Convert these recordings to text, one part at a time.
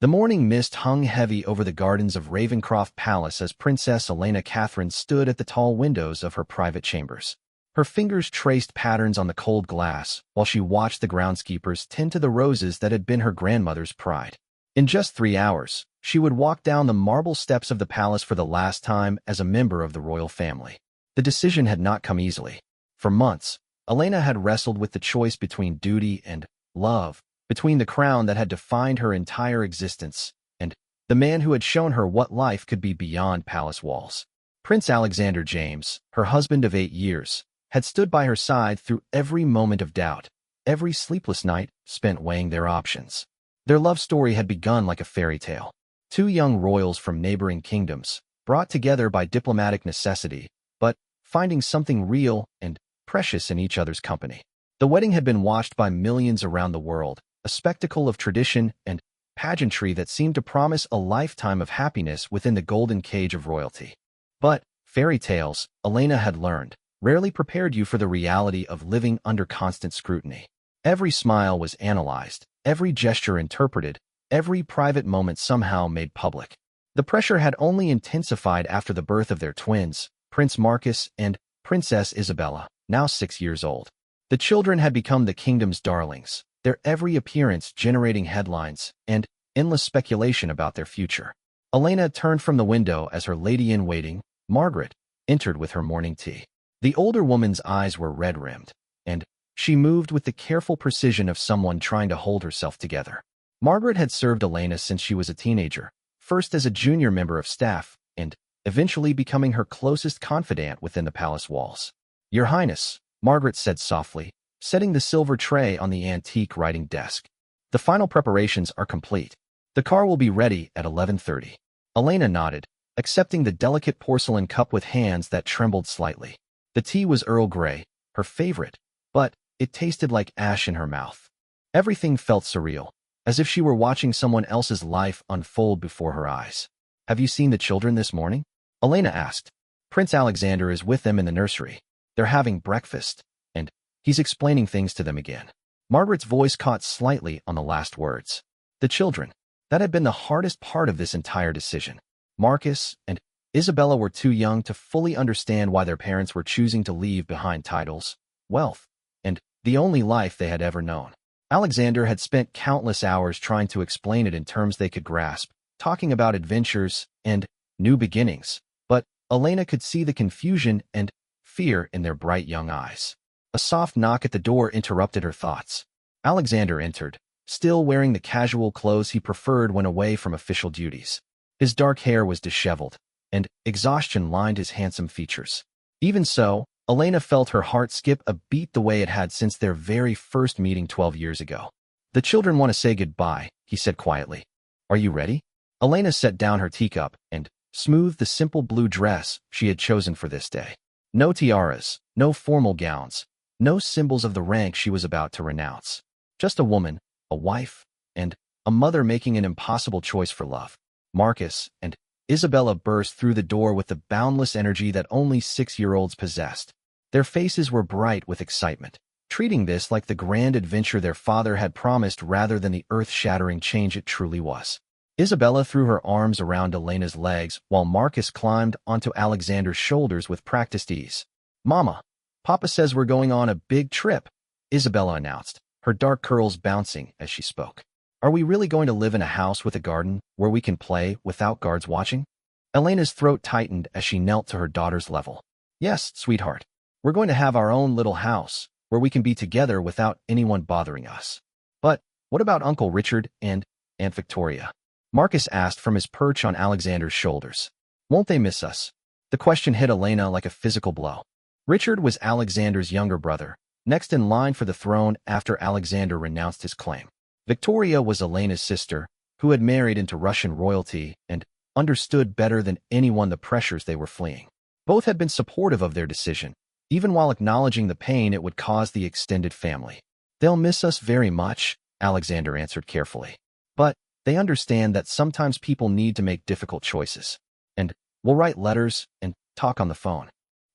The morning mist hung heavy over the gardens of Ravencroft Palace as Princess Elena Catherine stood at the tall windows of her private chambers. Her fingers traced patterns on the cold glass while she watched the groundskeepers tend to the roses that had been her grandmother's pride. In just 3 hours, she would walk down the marble steps of the palace for the last time as a member of the royal family. The decision had not come easily. For months, Elena had wrestled with the choice between duty and love, between the crown that had defined her entire existence and the man who had shown her what life could be beyond palace walls. Prince Alexander James, her husband of 8 years, had stood by her side through every moment of doubt, every sleepless night spent weighing their options. Their love story had begun like a fairy tale. Two young royals from neighboring kingdoms, brought together by diplomatic necessity, but finding something real and precious in each other's company. The wedding had been watched by millions around the world, a spectacle of tradition and pageantry that seemed to promise a lifetime of happiness within the golden cage of royalty. But fairy tales, Elena had learned, rarely prepared you for the reality of living under constant scrutiny. Every smile was analyzed, every gesture interpreted, every private moment somehow made public. The pressure had only intensified after the birth of their twins, Prince Marcus and Princess Isabella, now 6 years old. The children had become the kingdom's darlings, their every appearance generating headlines and endless speculation about their future. Elena turned from the window as her lady-in-waiting, Margaret, entered with her morning tea. The older woman's eyes were red-rimmed, and she moved with the careful precision of someone trying to hold herself together. Margaret had served Elena since she was a teenager, first as a junior member of staff, and eventually becoming her closest confidant within the palace walls. "Your Highness," Margaret said softly, setting the silver tray on the antique writing desk. "The final preparations are complete. The car will be ready at 11:30. Elena nodded, accepting the delicate porcelain cup with hands that trembled slightly. The tea was Earl Grey, her favorite, but it tasted like ash in her mouth. Everything felt surreal, as if she were watching someone else's life unfold before her eyes. "Have you seen the children this morning?" Elena asked. "Prince Alexander is with them in the nursery. They're having breakfast, and he's explaining things to them again." Margaret's voice caught slightly on the last words. The children. That had been the hardest part of this entire decision. Marcus and Isabella were too young to fully understand why their parents were choosing to leave behind titles, wealth, and the only life they had ever known. Alexander had spent countless hours trying to explain it in terms they could grasp, talking about adventures and new beginnings, but Elena could see the confusion and fear in their bright young eyes. A soft knock at the door interrupted her thoughts. Alexander entered, still wearing the casual clothes he preferred when away from official duties. His dark hair was disheveled, and exhaustion lined his handsome features. Even so, Elena felt her heart skip a beat the way it had since their very first meeting 12 years ago. "The children want to say goodbye," he said quietly. "Are you ready?" Elena set down her teacup and smoothed the simple blue dress she had chosen for this day. No tiaras, no formal gowns, no symbols of the rank she was about to renounce. Just a woman, a wife, and a mother making an impossible choice for love. Marcus and Isabella burst through the door with the boundless energy that only 6-year-olds possessed. Their faces were bright with excitement, treating this like the grand adventure their father had promised rather than the earth-shattering change it truly was. Isabella threw her arms around Elena's legs while Marcus climbed onto Alexander's shoulders with practiced ease. "Mama, Papa says we're going on a big trip," Isabella announced, her dark curls bouncing as she spoke. "Are we really going to live in a house with a garden where we can play without guards watching?" Elena's throat tightened as she knelt to her daughter's level. "Yes, sweetheart. We're going to have our own little house where we can be together without anyone bothering us." "But what about Uncle Richard and Aunt Victoria?" Marcus asked from his perch on Alexander's shoulders. "Won't they miss us?" The question hit Elena like a physical blow. Richard was Alexander's younger brother, next in line for the throne after Alexander renounced his claim. Victoria was Elena's sister, who had married into Russian royalty and understood better than anyone the pressures they were fleeing. Both had been supportive of their decision, even while acknowledging the pain it would cause the extended family. "They'll miss us very much," Alexander answered carefully. "But they understand that sometimes people need to make difficult choices. And we'll write letters and talk on the phone."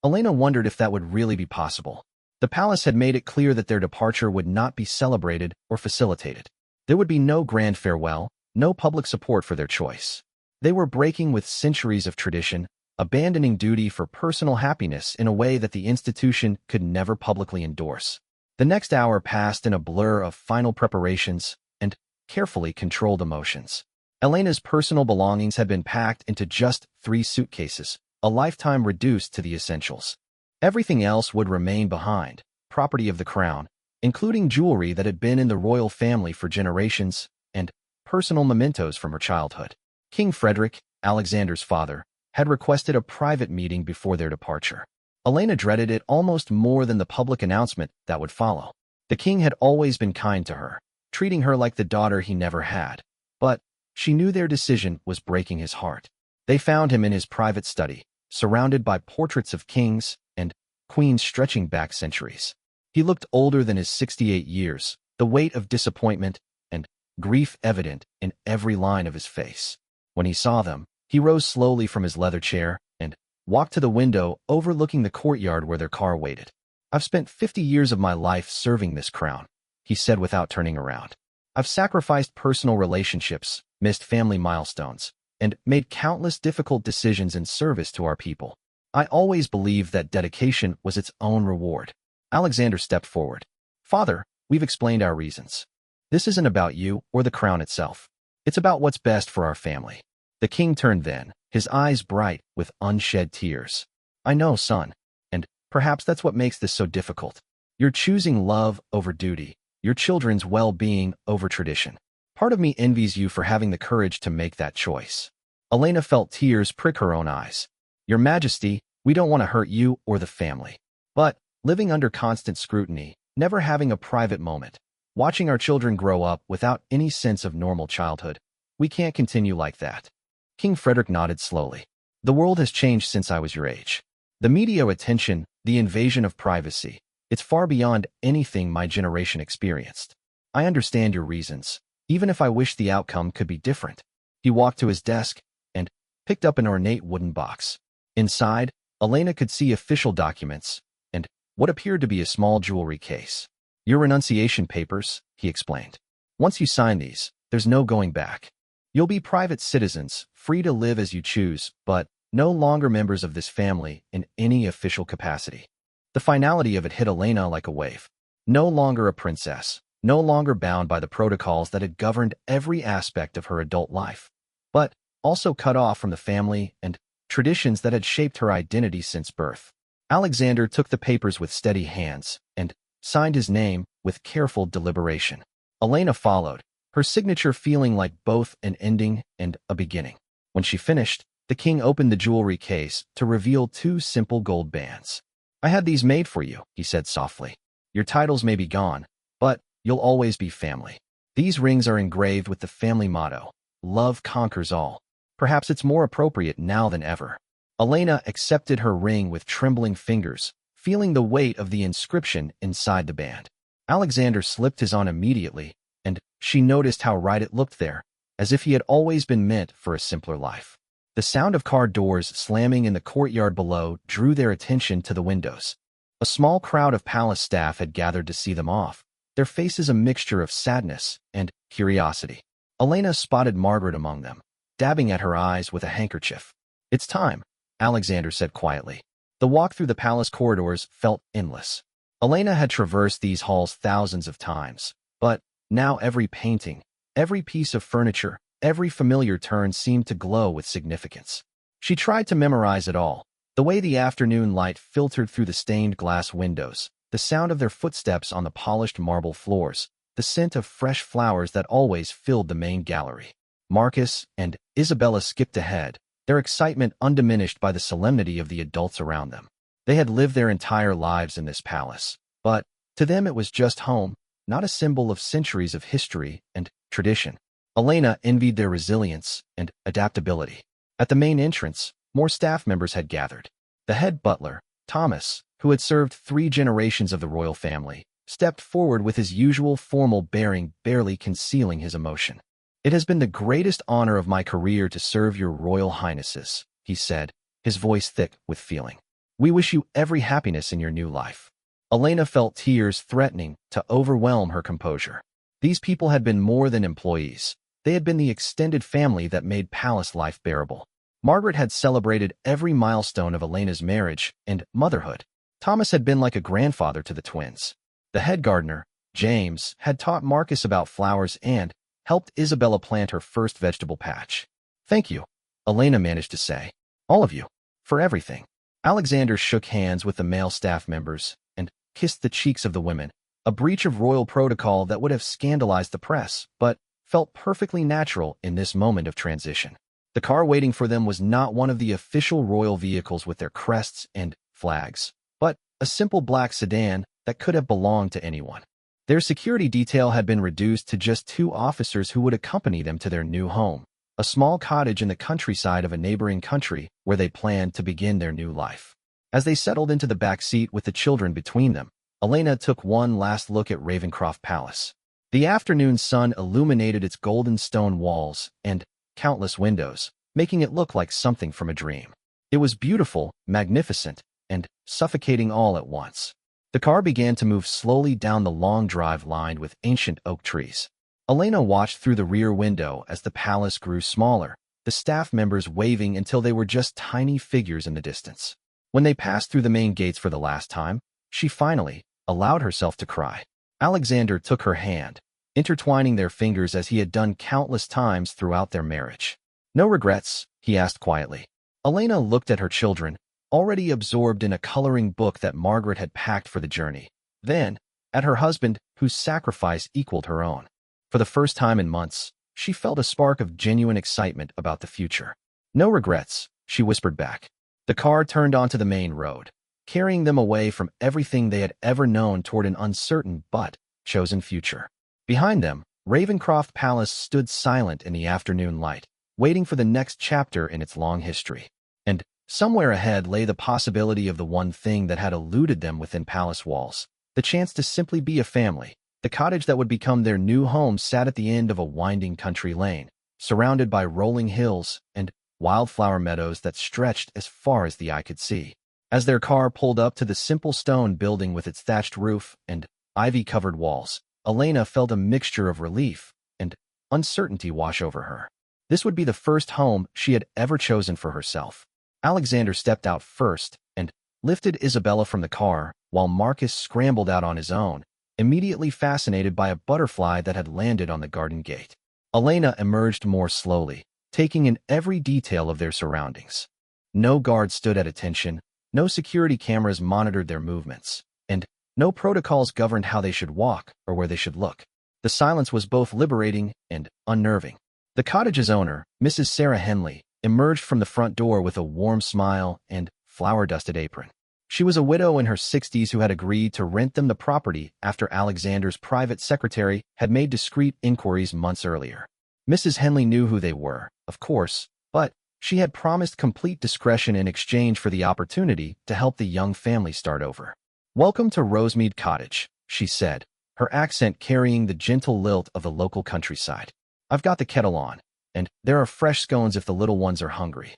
Elena wondered if that would really be possible. The palace had made it clear that their departure would not be celebrated or facilitated. There would be no grand farewell, no public support for their choice. They were breaking with centuries of tradition, abandoning duty for personal happiness in a way that the institution could never publicly endorse. The next hour passed in a blur of final preparations and carefully controlled emotions. Elena's personal belongings had been packed into just 3 suitcases, a lifetime reduced to the essentials. Everything else would remain behind, property of the crown, including jewelry that had been in the royal family for generations and personal mementos from her childhood. King Frederick, Alexander's father, had requested a private meeting before their departure. Elena dreaded it almost more than the public announcement that would follow. The king had always been kind to her, treating her like the daughter he never had, but she knew their decision was breaking his heart. They found him in his private study, surrounded by portraits of kings and queens stretching back centuries. He looked older than his 68 years, the weight of disappointment and grief evident in every line of his face. When he saw them, he rose slowly from his leather chair and walked to the window overlooking the courtyard where their car waited. "I've spent 50 years of my life serving this crown," he said without turning around. "I've sacrificed personal relationships, missed family milestones, and made countless difficult decisions in service to our people. I always believed that dedication was its own reward." Alexander stepped forward. "Father, we've explained our reasons. This isn't about you or the crown itself. It's about what's best for our family." The king turned then, his eyes bright with unshed tears. "I know, son, and perhaps that's what makes this so difficult. You're choosing love over duty, your children's well-being over tradition. Part of me envies you for having the courage to make that choice." Elena felt tears prick her own eyes. "Your Majesty, we don't want to hurt you or the family. But living under constant scrutiny, never having a private moment, watching our children grow up without any sense of normal childhood, we can't continue like that." King Frederick nodded slowly. "The world has changed since I was your age. The media attention, the invasion of privacy, it's far beyond anything my generation experienced. I understand your reasons, even if I wish the outcome could be different." He walked to his desk and picked up an ornate wooden box. Inside, Elena could see official documents and what appeared to be a small jewelry case. "Your renunciation papers," he explained. "Once you sign these, there's no going back. You'll be private citizens, free to live as you choose, but no longer members of this family in any official capacity." The finality of it hit Elena like a wave. No longer a princess, no longer bound by the protocols that had governed every aspect of her adult life, but also cut off from the family and traditions that had shaped her identity since birth. Alexander took the papers with steady hands and signed his name with careful deliberation. Elena followed, her signature feeling like both an ending and a beginning. When she finished, the king opened the jewelry case to reveal 2 simple gold bands. "I had these made for you," he said softly. "Your titles may be gone, but you'll always be family. These rings are engraved with the family motto, 'Love conquers all.' Perhaps it's more appropriate now than ever." Elena accepted her ring with trembling fingers, feeling the weight of the inscription inside the band. Alexander slipped his on immediately, and she noticed how right it looked there, as if he had always been meant for a simpler life. The sound of car doors slamming in the courtyard below drew their attention to the windows. A small crowd of palace staff had gathered to see them off, their faces a mixture of sadness and curiosity. Elena spotted Margaret among them, dabbing at her eyes with a handkerchief. "It's time," Alexander said quietly. The walk through the palace corridors felt endless. Elena had traversed these halls thousands of times, but now every painting, every piece of furniture, every familiar turn seemed to glow with significance. She tried to memorize it all, the way the afternoon light filtered through the stained glass windows, the sound of their footsteps on the polished marble floors, the scent of fresh flowers that always filled the main gallery. Marcus and Isabella skipped ahead, their excitement undiminished by the solemnity of the adults around them. They had lived their entire lives in this palace, but to them it was just home, not a symbol of centuries of history and tradition. Elena envied their resilience and adaptability. At the main entrance, more staff members had gathered. The head butler, Thomas, who had served 3 generations of the royal family, stepped forward with his usual formal bearing, barely concealing his emotion. "It has been the greatest honor of my career to serve your royal highnesses," he said, his voice thick with feeling. "We wish you every happiness in your new life." Elena felt tears threatening to overwhelm her composure. These people had been more than employees. They had been the extended family that made palace life bearable. Margaret had celebrated every milestone of Elena's marriage and motherhood. Thomas had been like a grandfather to the twins. The head gardener, James, had taught Marcus about flowers and helped Isabella plant her first vegetable patch. "Thank you," Elena managed to say. "All of you. For everything." Alexander shook hands with the male staff members and kissed the cheeks of the women, a breach of royal protocol that would have scandalized the press, but felt perfectly natural in this moment of transition. The car waiting for them was not one of the official royal vehicles with their crests and flags, but a simple black sedan that could have belonged to anyone. Their security detail had been reduced to just 2 officers who would accompany them to their new home, a small cottage in the countryside of a neighboring country where they planned to begin their new life. As they settled into the back seat with the children between them, Elena took one last look at Ravencroft Palace. The afternoon sun illuminated its golden stone walls and countless windows, making it look like something from a dream. It was beautiful, magnificent, and suffocating all at once. The car began to move slowly down the long drive lined with ancient oak trees. Elena watched through the rear window as the palace grew smaller, the staff members waving until they were just tiny figures in the distance. When they passed through the main gates for the last time, she finally allowed herself to cry. Alexander took her hand, intertwining their fingers as he had done countless times throughout their marriage. "No regrets?" he asked quietly. Elena looked at her children, already absorbed in a coloring book that Margaret had packed for the journey. Then, at her husband, whose sacrifice equaled her own. For the first time in months, she felt a spark of genuine excitement about the future. "No regrets," she whispered back. The car turned onto the main road, carrying them away from everything they had ever known toward an uncertain but chosen future. Behind them, Ravencroft Palace stood silent in the afternoon light, waiting for the next chapter in its long history. And somewhere ahead lay the possibility of the one thing that had eluded them within palace walls, the chance to simply be a family. The cottage that would become their new home sat at the end of a winding country lane, surrounded by rolling hills and wildflower meadows that stretched as far as the eye could see. As their car pulled up to the simple stone building with its thatched roof and ivy-covered walls, Elena felt a mixture of relief and uncertainty wash over her. This would be the first home she had ever chosen for herself. Alexander stepped out first and lifted Isabella from the car, while Marcus scrambled out on his own, immediately fascinated by a butterfly that had landed on the garden gate. Elena emerged more slowly, taking in every detail of their surroundings. No guard stood at attention, no security cameras monitored their movements, and no protocols governed how they should walk or where they should look. The silence was both liberating and unnerving. The cottage's owner, Mrs. Sarah Henley, emerged from the front door with a warm smile and flower-dusted apron. She was a widow in her 60s who had agreed to rent them the property after Alexander's private secretary had made discreet inquiries months earlier. Mrs. Henley knew who they were, of course, but she had promised complete discretion in exchange for the opportunity to help the young family start over. "Welcome to Rosemead Cottage," she said, her accent carrying the gentle lilt of the local countryside. "I've got the kettle on, and there are fresh scones if the little ones are hungry."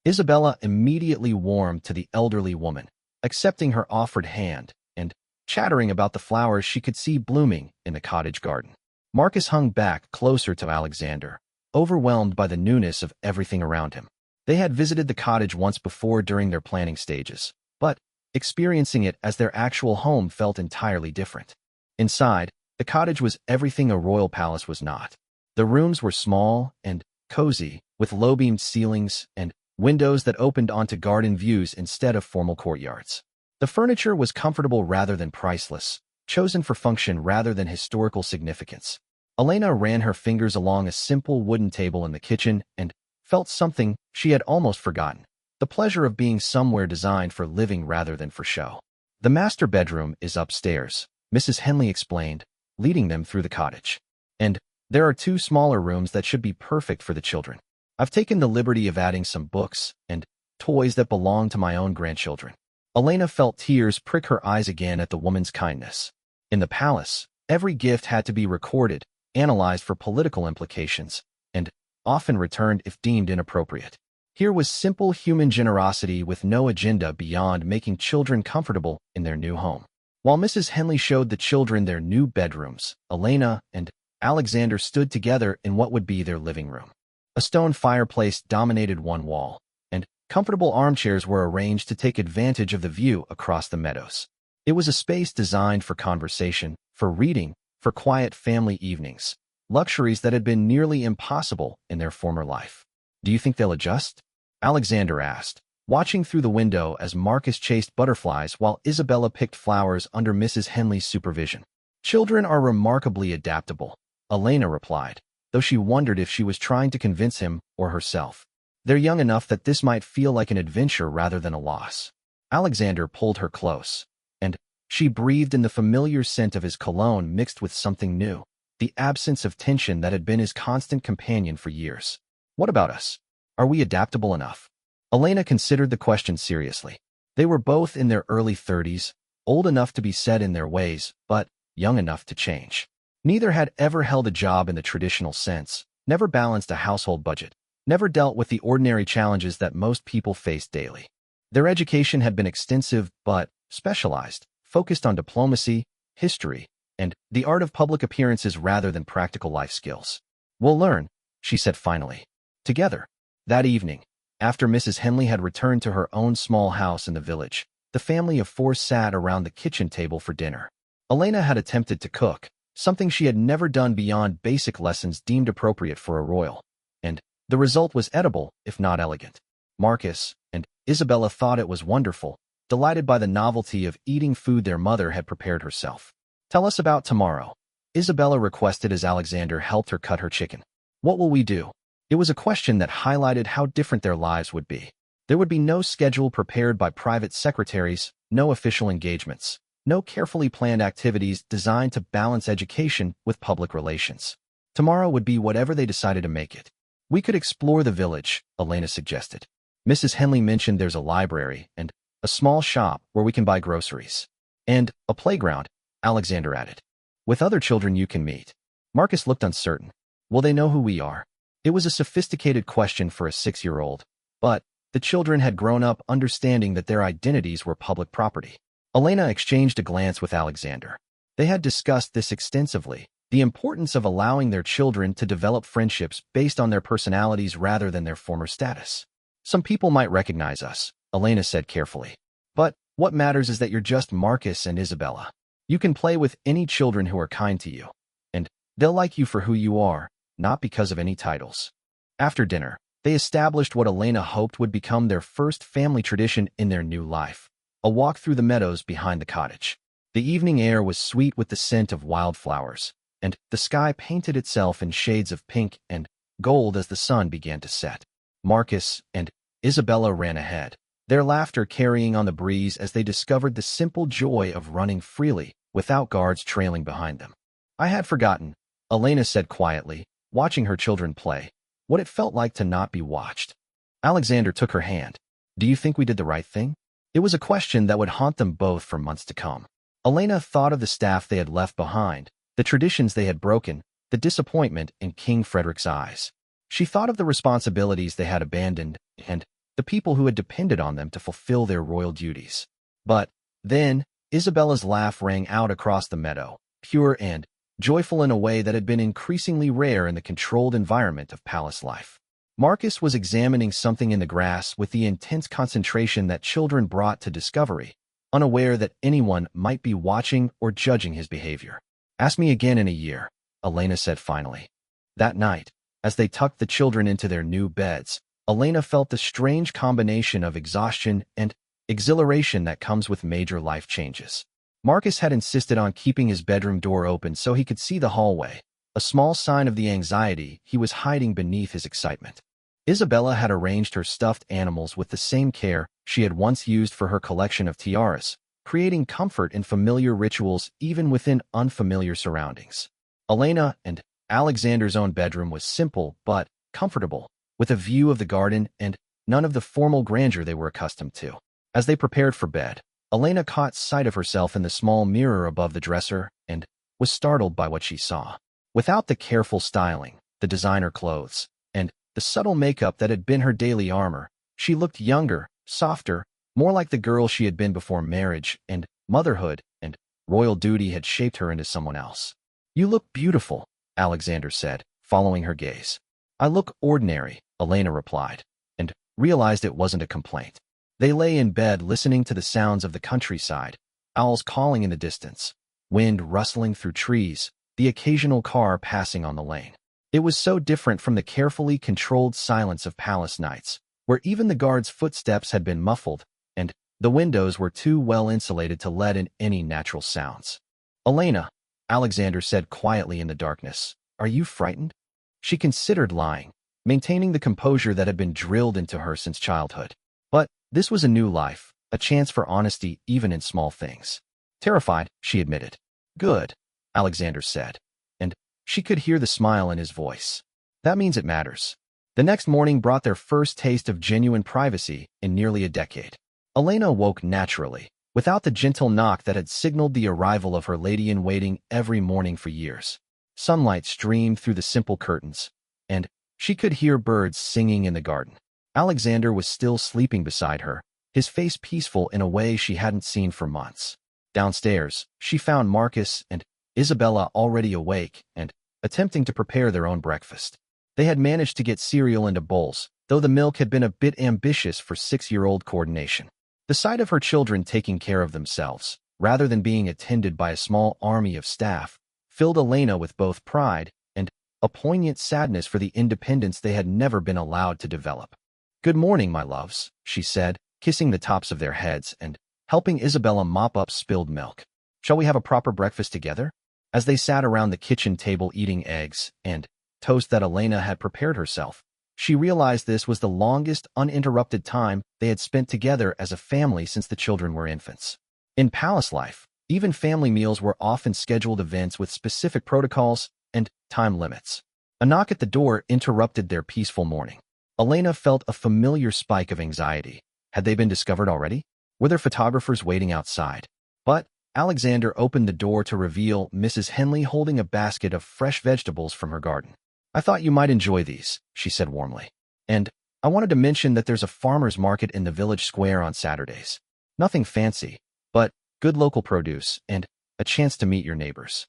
Isabella immediately warmed to the elderly woman, accepting her offered hand and chattering about the flowers she could see blooming in the cottage garden. Marcus hung back closer to Alexander, overwhelmed by the newness of everything around him. They had visited the cottage once before during their planning stages, but experiencing it as their actual home felt entirely different. Inside, the cottage was everything a royal palace was not. The rooms were small and cozy, with low-beamed ceilings and windows that opened onto garden views instead of formal courtyards. The furniture was comfortable rather than priceless, chosen for function rather than historical significance. Elena ran her fingers along a simple wooden table in the kitchen and felt something she had almost forgotten: the pleasure of being somewhere designed for living rather than for show. "The master bedroom is upstairs," Mrs. Henley explained, leading them through the cottage. "And there are 2 smaller rooms that should be perfect for the children. I've taken the liberty of adding some books and toys that belong to my own grandchildren." Elena felt tears prick her eyes again at the woman's kindness. In the palace, every gift had to be recorded, analyzed for political implications, and often returned if deemed inappropriate. Here was simple human generosity with no agenda beyond making children comfortable in their new home. While Mrs. Henley showed the children their new bedrooms, Elena and Alexander stood together in what would be their living room. A stone fireplace dominated one wall, and comfortable armchairs were arranged to take advantage of the view across the meadows. It was a space designed for conversation, for reading, for quiet family evenings, luxuries that had been nearly impossible in their former life. "Do you think they'll adjust?" Alexander asked, watching through the window as Marcus chased butterflies while Isabella picked flowers under Mrs. Henley's supervision. "Children are remarkably adaptable," Elena replied, though she wondered if she was trying to convince him or herself. "They're young enough that this might feel like an adventure rather than a loss." Alexander pulled her close, and she breathed in the familiar scent of his cologne mixed with something new, the absence of tension that had been his constant companion for years. "What about us? Are we adaptable enough?" Elena considered the question seriously. They were both in their early 30s, old enough to be set in their ways, but young enough to change. Neither had ever held a job in the traditional sense, never balanced a household budget, never dealt with the ordinary challenges that most people face daily. Their education had been extensive but specialized, focused on diplomacy, history, and the art of public appearances rather than practical life skills. "We'll learn," she said finally. Together. That evening, after Mrs. Henley had returned to her own small house in the village, the family of four sat around the kitchen table for dinner. Elena had attempted to cook, something she had never done beyond basic lessons deemed appropriate for a royal, and the result was edible, if not elegant. Marcus and Isabella thought it was wonderful, delighted by the novelty of eating food their mother had prepared herself. "Tell us about tomorrow," Isabella requested as Alexander helped her cut her chicken. "What will we do?" It was a question that highlighted how different their lives would be. There would be no schedule prepared by private secretaries, no official engagements, no carefully planned activities designed to balance education with public relations. Tomorrow would be whatever they decided to make it. "We could explore the village," Elena suggested. Mrs. Henley mentioned there's a library and a small shop where we can buy groceries. "And a playground," Alexander added. "With other children you can meet." Marcus looked uncertain. "Will they know who we are?" It was a sophisticated question for a 6-year-old, but the children had grown up understanding that their identities were public property. Elena exchanged a glance with Alexander. They had discussed this extensively, the importance of allowing their children to develop friendships based on their personalities rather than their former status. "Some people might recognize us," Elena said carefully. "But what matters is that you're just Marcus and Isabella. You can play with any children who are kind to you, and they'll like you for who you are, not because of any titles." After dinner, they established what Elena hoped would become their first family tradition in their new life, a walk through the meadows behind the cottage. The evening air was sweet with the scent of wildflowers, and the sky painted itself in shades of pink and gold as the sun began to set. Marcus and Isabella ran ahead, their laughter carrying on the breeze as they discovered the simple joy of running freely without guards trailing behind them. "I had forgotten," Elena said quietly, watching her children play, "what it felt like to not be watched." Alexander took her hand. "Do you think we did the right thing?" It was a question that would haunt them both for months to come. Elena thought of the staff they had left behind, the traditions they had broken, the disappointment in King Frederick's eyes. She thought of the responsibilities they had abandoned and the people who had depended on them to fulfill their royal duties. But then, Isabella's laugh rang out across the meadow, pure and joyful in a way that had been increasingly rare in the controlled environment of palace life. Marcus was examining something in the grass with the intense concentration that children brought to discovery, unaware that anyone might be watching or judging his behavior. "Ask me again in a year," Elena said finally. That night, as they tucked the children into their new beds, Elena felt the strange combination of exhaustion and exhilaration that comes with major life changes. Marcus had insisted on keeping his bedroom door open so he could see the hallway, a small sign of the anxiety he was hiding beneath his excitement. Isabella had arranged her stuffed animals with the same care she had once used for her collection of tiaras, creating comfort in familiar rituals even within unfamiliar surroundings. Elena and Alexander's own bedroom was simple but comfortable, with a view of the garden and none of the formal grandeur they were accustomed to. As they prepared for bed, Elena caught sight of herself in the small mirror above the dresser and was startled by what she saw. Without the careful styling, the designer clothes, and the subtle makeup that had been her daily armor, she looked younger, softer, more like the girl she had been before marriage and motherhood and royal duty had shaped her into someone else. "You look beautiful," Alexander said, following her gaze. I look ordinary, Elena replied, and realized it wasn't a complaint. They lay in bed listening to the sounds of the countryside, owls calling in the distance, wind rustling through trees, the occasional car passing on the lane. It was so different from the carefully controlled silence of palace nights, where even the guards' footsteps had been muffled, and the windows were too well insulated to let in any natural sounds. Elena, Alexander said quietly in the darkness, are you frightened? She considered lying, maintaining the composure that had been drilled into her since childhood. But this was a new life, a chance for honesty even in small things. Terrified, she admitted. Good, Alexander said, and she could hear the smile in his voice. That means it matters. The next morning brought their first taste of genuine privacy in nearly a decade. Elena woke naturally, without the gentle knock that had signaled the arrival of her lady-in-waiting every morning for years. Sunlight streamed through the simple curtains, and she could hear birds singing in the garden. Alexander was still sleeping beside her, his face peaceful in a way she hadn't seen for months. Downstairs, she found Marcus and Isabella already awake and attempting to prepare their own breakfast. They had managed to get cereal into bowls, though the milk had been a bit ambitious for 6-year-old coordination. The sight of her children taking care of themselves, rather than being attended by a small army of staff, filled Elena with both pride and a poignant sadness for the independence they had never been allowed to develop. Good morning, my loves, she said, kissing the tops of their heads and helping Isabella mop up spilled milk. Shall we have a proper breakfast together? As they sat around the kitchen table eating eggs and toast that Elena had prepared herself, she realized this was the longest uninterrupted time they had spent together as a family since the children were infants. In palace life, even family meals were often scheduled events with specific protocols and time limits. A knock at the door interrupted their peaceful morning. Elena felt a familiar spike of anxiety. Had they been discovered already? Were there photographers waiting outside? But Alexander opened the door to reveal Mrs. Henley holding a basket of fresh vegetables from her garden. I thought you might enjoy these, she said warmly. And I wanted to mention that there's a farmer's market in the village square on Saturdays. Nothing fancy, but good local produce and a chance to meet your neighbors.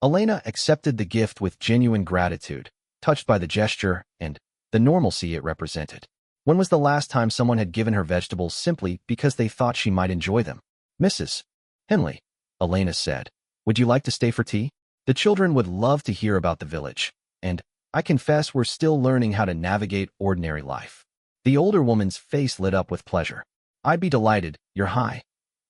Elena accepted the gift with genuine gratitude, touched by the gesture and the normalcy it represented. When was the last time someone had given her vegetables simply because they thought she might enjoy them? Mrs. Henley, Elena said, would you like to stay for tea? The children would love to hear about the village, and I confess we're still learning how to navigate ordinary life. The older woman's face lit up with pleasure. I'd be delighted, Your High.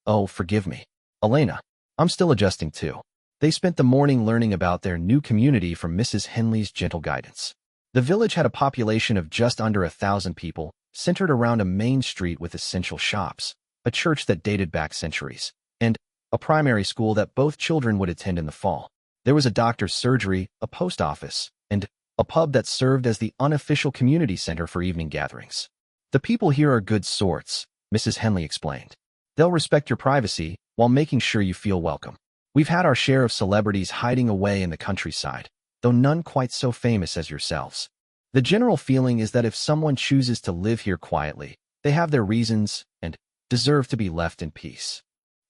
Oh, forgive me. Elena, I'm still adjusting too. They spent the morning learning about their new community from Mrs. Henley's gentle guidance. The village had a population of just under 1,000 people, centered around a main street with essential shops, a church that dated back centuries, and a primary school that both children would attend in the fall. There was a doctor's surgery, a post office, and a pub that served as the unofficial community center for evening gatherings. The people here are good sorts, Mrs. Henley explained. They'll respect your privacy while making sure you feel welcome. We've had our share of celebrities hiding away in the countryside, though none quite so famous as yourselves. The general feeling is that if someone chooses to live here quietly, they have their reasons and deserve to be left in peace.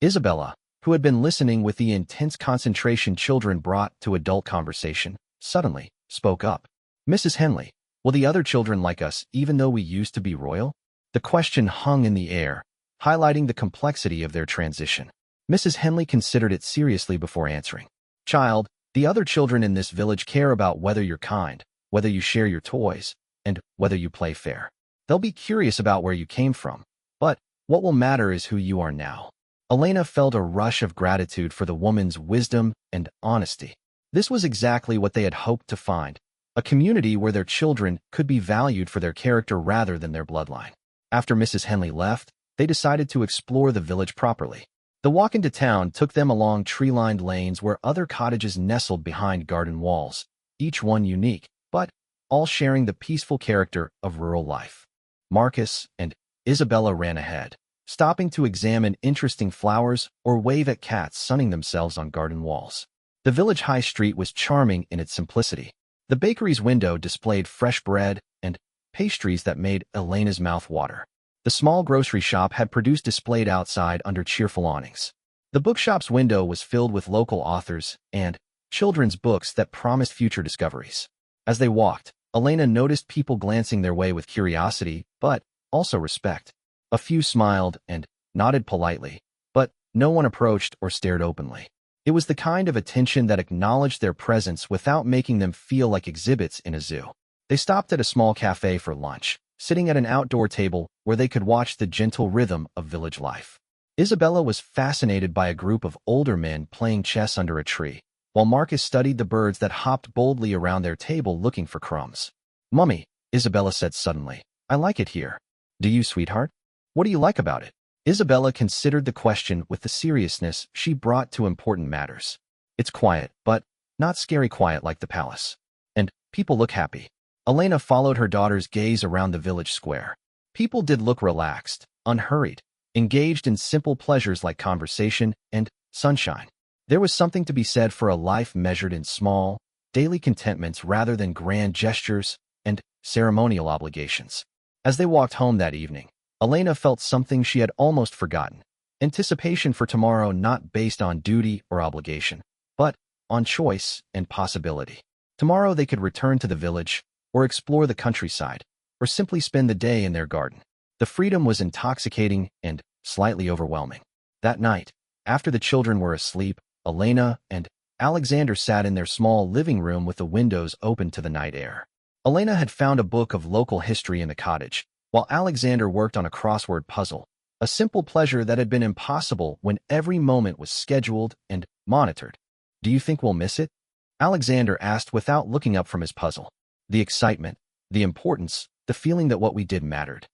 Isabella, who had been listening with the intense concentration children brought to adult conversation, suddenly spoke up. Mrs. Henley, will the other children like us even though we used to be royal? The question hung in the air, highlighting the complexity of their transition. Mrs. Henley considered it seriously before answering. Child, the other children in this village care about whether you're kind, whether you share your toys, and whether you play fair. They'll be curious about where you came from, but what will matter is who you are now. Elena felt a rush of gratitude for the woman's wisdom and honesty. This was exactly what they had hoped to find, a community where their children could be valued for their character rather than their bloodline. After Mrs. Henley left, they decided to explore the village properly. The walk into town took them along tree-lined lanes where other cottages nestled behind garden walls, each one unique, but all sharing the peaceful character of rural life. Marcus and Isabella ran ahead, stopping to examine interesting flowers or wave at cats sunning themselves on garden walls. The village high street was charming in its simplicity. The bakery's window displayed fresh bread and pastries that made Elena's mouth water. The small grocery shop had produced displayed outside under cheerful awnings. The bookshop's window was filled with local authors and children's books that promised future discoveries. As they walked, Elena noticed people glancing their way with curiosity, but also respect. A few smiled and nodded politely, but no one approached or stared openly. It was the kind of attention that acknowledged their presence without making them feel like exhibits in a zoo. They stopped at a small cafe for lunch, sitting at an outdoor table where they could watch the gentle rhythm of village life. Isabella was fascinated by a group of older men playing chess under a tree, while Marcus studied the birds that hopped boldly around their table looking for crumbs. "Mummy," Isabella said suddenly, "I like it here." "Do you, sweetheart? What do you like about it?" Isabella considered the question with the seriousness she brought to important matters. "It's quiet, but not scary quiet like the palace. And people look happy." Elena followed her daughter's gaze around the village square. People did look relaxed, unhurried, engaged in simple pleasures like conversation and sunshine. There was something to be said for a life measured in small, daily contentments rather than grand gestures and ceremonial obligations. As they walked home that evening, Elena felt something she had almost forgotten: anticipation for tomorrow, not based on duty or obligation, but on choice and possibility. Tomorrow they could return to the village, or explore the countryside, or simply spend the day in their garden. The freedom was intoxicating and slightly overwhelming. That night, after the children were asleep, Elena and Alexander sat in their small living room with the windows open to the night air. Elena had found a book of local history in the cottage, while Alexander worked on a crossword puzzle, a simple pleasure that had been impossible when every moment was scheduled and monitored. "Do you think we'll miss it?" Alexander asked without looking up from his puzzle. "The excitement, the importance, the feeling that what we did mattered."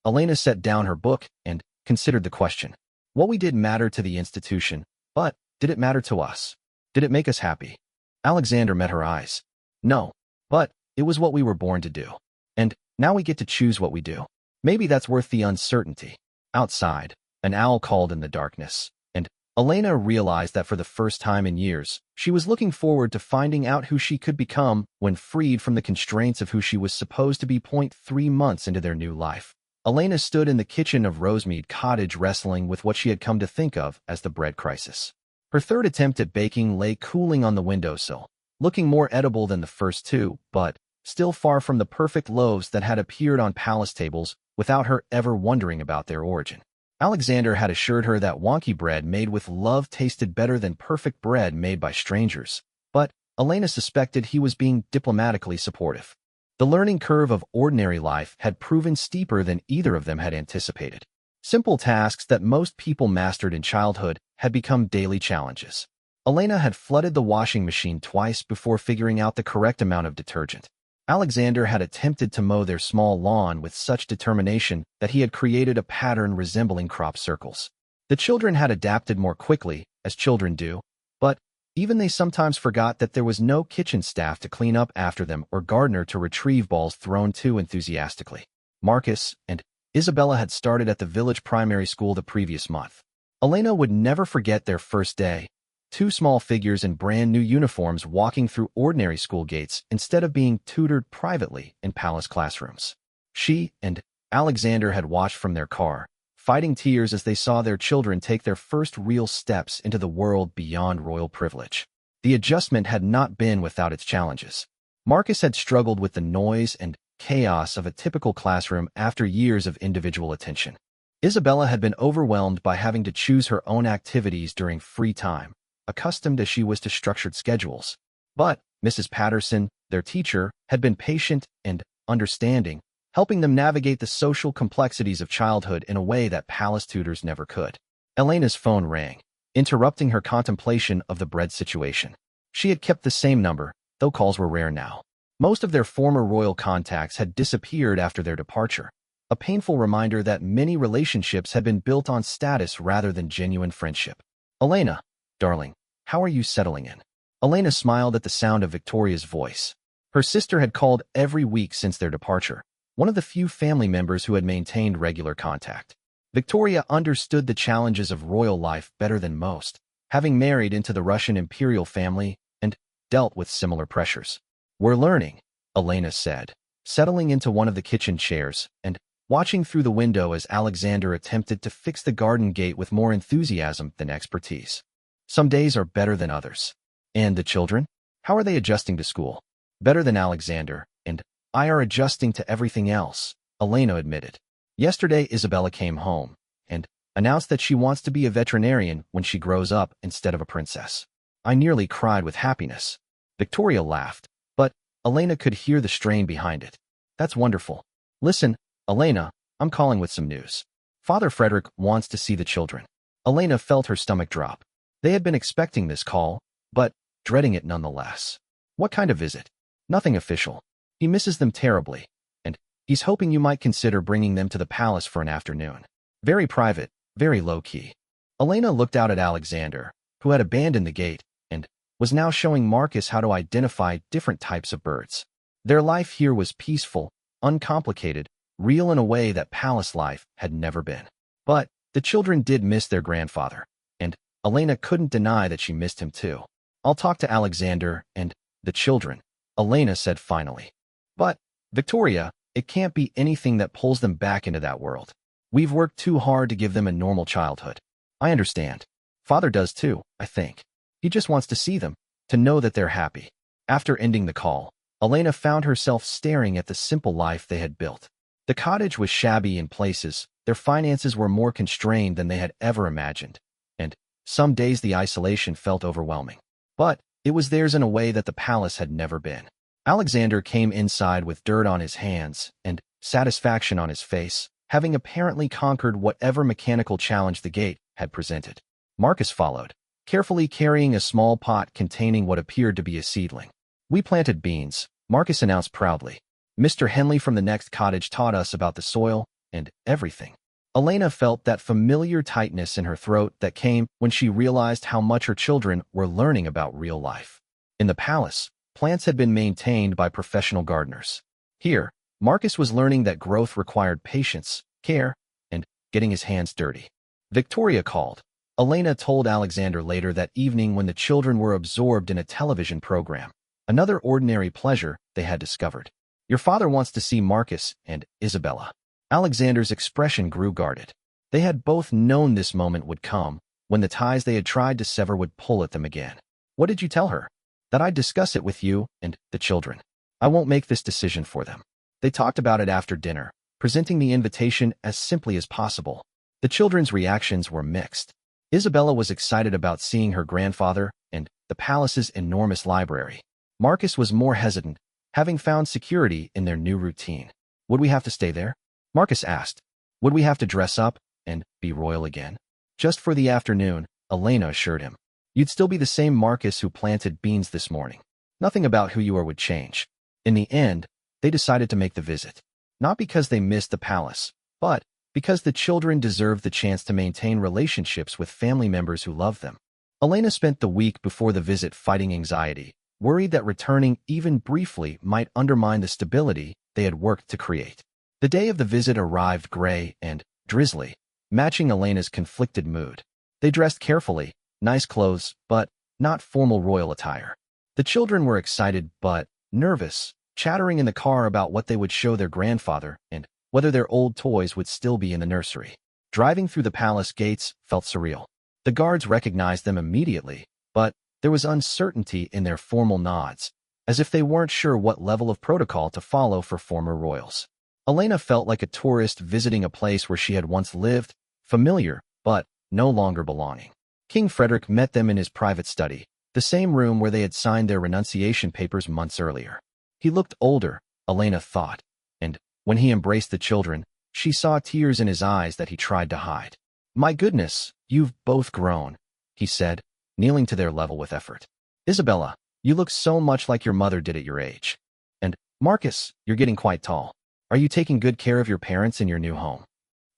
Elena set down her book and considered the question. What we did mattered to the institution, but did it matter to us? Did it make us happy? Alexander met her eyes. "No, but it was what we were born to do. And now we get to choose what we do. Maybe that's worth the uncertainty." Outside, an owl called in the darkness, and Elena realized that for the first time in years, she was looking forward to finding out who she could become when freed from the constraints of who she was supposed to be. 3 months into their new life, Elena stood in the kitchen of Rosemead Cottage wrestling with what she had come to think of as the bread crisis. Her third attempt at baking lay cooling on the windowsill, looking more edible than the first two, but still far from the perfect loaves that had appeared on palace tables without her ever wondering about their origin. Alexander had assured her that wonky bread made with love tasted better than perfect bread made by strangers, but Elena suspected he was being diplomatically supportive. The learning curve of ordinary life had proven steeper than either of them had anticipated. Simple tasks that most people mastered in childhood had become daily challenges. Elena had flooded the washing machine twice before figuring out the correct amount of detergent. Alexander had attempted to mow their small lawn with such determination that he had created a pattern resembling crop circles. The children had adapted more quickly, as children do, but even they sometimes forgot that there was no kitchen staff to clean up after them or gardener to retrieve balls thrown too enthusiastically. Marcus and Isabella had started at the village primary school the previous month. Elena would never forget their first day. 2 small figures in brand new uniforms walking through ordinary school gates instead of being tutored privately in palace classrooms. She and Alexander had watched from their car, fighting tears as they saw their children take their first real steps into the world beyond royal privilege. The adjustment had not been without its challenges. Marcus had struggled with the noise and chaos of a typical classroom after years of individual attention. Isabella had been overwhelmed by having to choose her own activities during free time, accustomed as she was to structured schedules. But Mrs. Patterson, their teacher, had been patient and understanding, helping them navigate the social complexities of childhood in a way that palace tutors never could. Elena's phone rang, interrupting her contemplation of the bread situation. She had kept the same number, though calls were rare now. Most of their former royal contacts had disappeared after their departure, a painful reminder that many relationships had been built on status rather than genuine friendship. "Elena, darling, how are you settling in?" Elena smiled at the sound of Victoria's voice. Her sister had called every week since their departure, one of the few family members who had maintained regular contact. Victoria understood the challenges of royal life better than most, having married into the Russian imperial family and dealt with similar pressures. "We're learning," Elena said, settling into one of the kitchen chairs and watching through the window as Alexander attempted to fix the garden gate with more enthusiasm than expertise. "Some days are better than others." And the children? How are they adjusting to school? Better than Alexander and I are adjusting to everything else, Elena admitted. Yesterday, Isabella came home and announced that she wants to be a veterinarian when she grows up instead of a princess. I nearly cried with happiness. Victoria laughed, but Elena could hear the strain behind it. That's wonderful. Listen, Elena, I'm calling with some news. Father Frederick wants to see the children. Elena felt her stomach drop. They had been expecting this call, but dreading it nonetheless. What kind of visit? Nothing official. He misses them terribly, and he's hoping you might consider bringing them to the palace for an afternoon. Very private, very low-key. Elena looked out at Alexander, who had abandoned the gate, and was now showing Marcus how to identify different types of birds. Their life here was peaceful, uncomplicated, real in a way that palace life had never been. But the children did miss their grandfather, and Elena couldn't deny that she missed him too. I'll talk to Alexander and the children, Elena said finally. But, Victoria, it can't be anything that pulls them back into that world. We've worked too hard to give them a normal childhood. I understand. Father does too, I think. He just wants to see them, to know that they're happy. After ending the call, Elena found herself staring at the simple life they had built. The cottage was shabby in places, their finances were more constrained than they had ever imagined, and some days the isolation felt overwhelming. But it was theirs in a way that the palace had never been. Alexander came inside with dirt on his hands and satisfaction on his face, having apparently conquered whatever mechanical challenge the gate had presented. Marcus followed, carefully carrying a small pot containing what appeared to be a seedling. We planted beans, Marcus announced proudly. Mr. Henley from the next cottage taught us about the soil and everything. Elena felt that familiar tightness in her throat that came when she realized how much her children were learning about real life. In the palace, plants had been maintained by professional gardeners. Here, Marcus was learning that growth required patience, care, and getting his hands dirty. Victoria called. Elena told Alexander later that evening when the children were absorbed in a television program. Another ordinary pleasure they had discovered. Your father wants to see Marcus and Isabella. Alexander's expression grew guarded. They had both known this moment would come, when the ties they had tried to sever would pull at them again. What did you tell her? That I'd discuss it with you and the children. I won't make this decision for them. They talked about it after dinner, presenting the invitation as simply as possible. The children's reactions were mixed. Isabella was excited about seeing her grandfather and the palace's enormous library. Marcus was more hesitant, having found security in their new routine. Would we have to stay there? Marcus asked. Would we have to dress up and be royal again? Just for the afternoon, Elena assured him. You'd still be the same Marcus who planted beans this morning. Nothing about who you are would change. In the end, they decided to make the visit. Not because they missed the palace, but because the children deserved the chance to maintain relationships with family members who loved them. Elena spent the week before the visit fighting anxiety, worried that returning even briefly might undermine the stability they had worked to create. The day of the visit arrived gray and drizzly, matching Elena's conflicted mood. They dressed carefully, nice clothes, but not formal royal attire. The children were excited but nervous, chattering in the car about what they would show their grandfather and whether their old toys would still be in the nursery. Driving through the palace gates felt surreal. The guards recognized them immediately, but there was uncertainty in their formal nods, as if they weren't sure what level of protocol to follow for former royals. Elena felt like a tourist visiting a place where she had once lived, familiar, but no longer belonging. King Frederick met them in his private study, the same room where they had signed their renunciation papers months earlier. He looked older, Elena thought, and when he embraced the children, she saw tears in his eyes that he tried to hide. My goodness, you've both grown, he said, kneeling to their level with effort. Isabella, you look so much like your mother did at your age. And, Marcus, you're getting quite tall. Are you taking good care of your parents in your new home?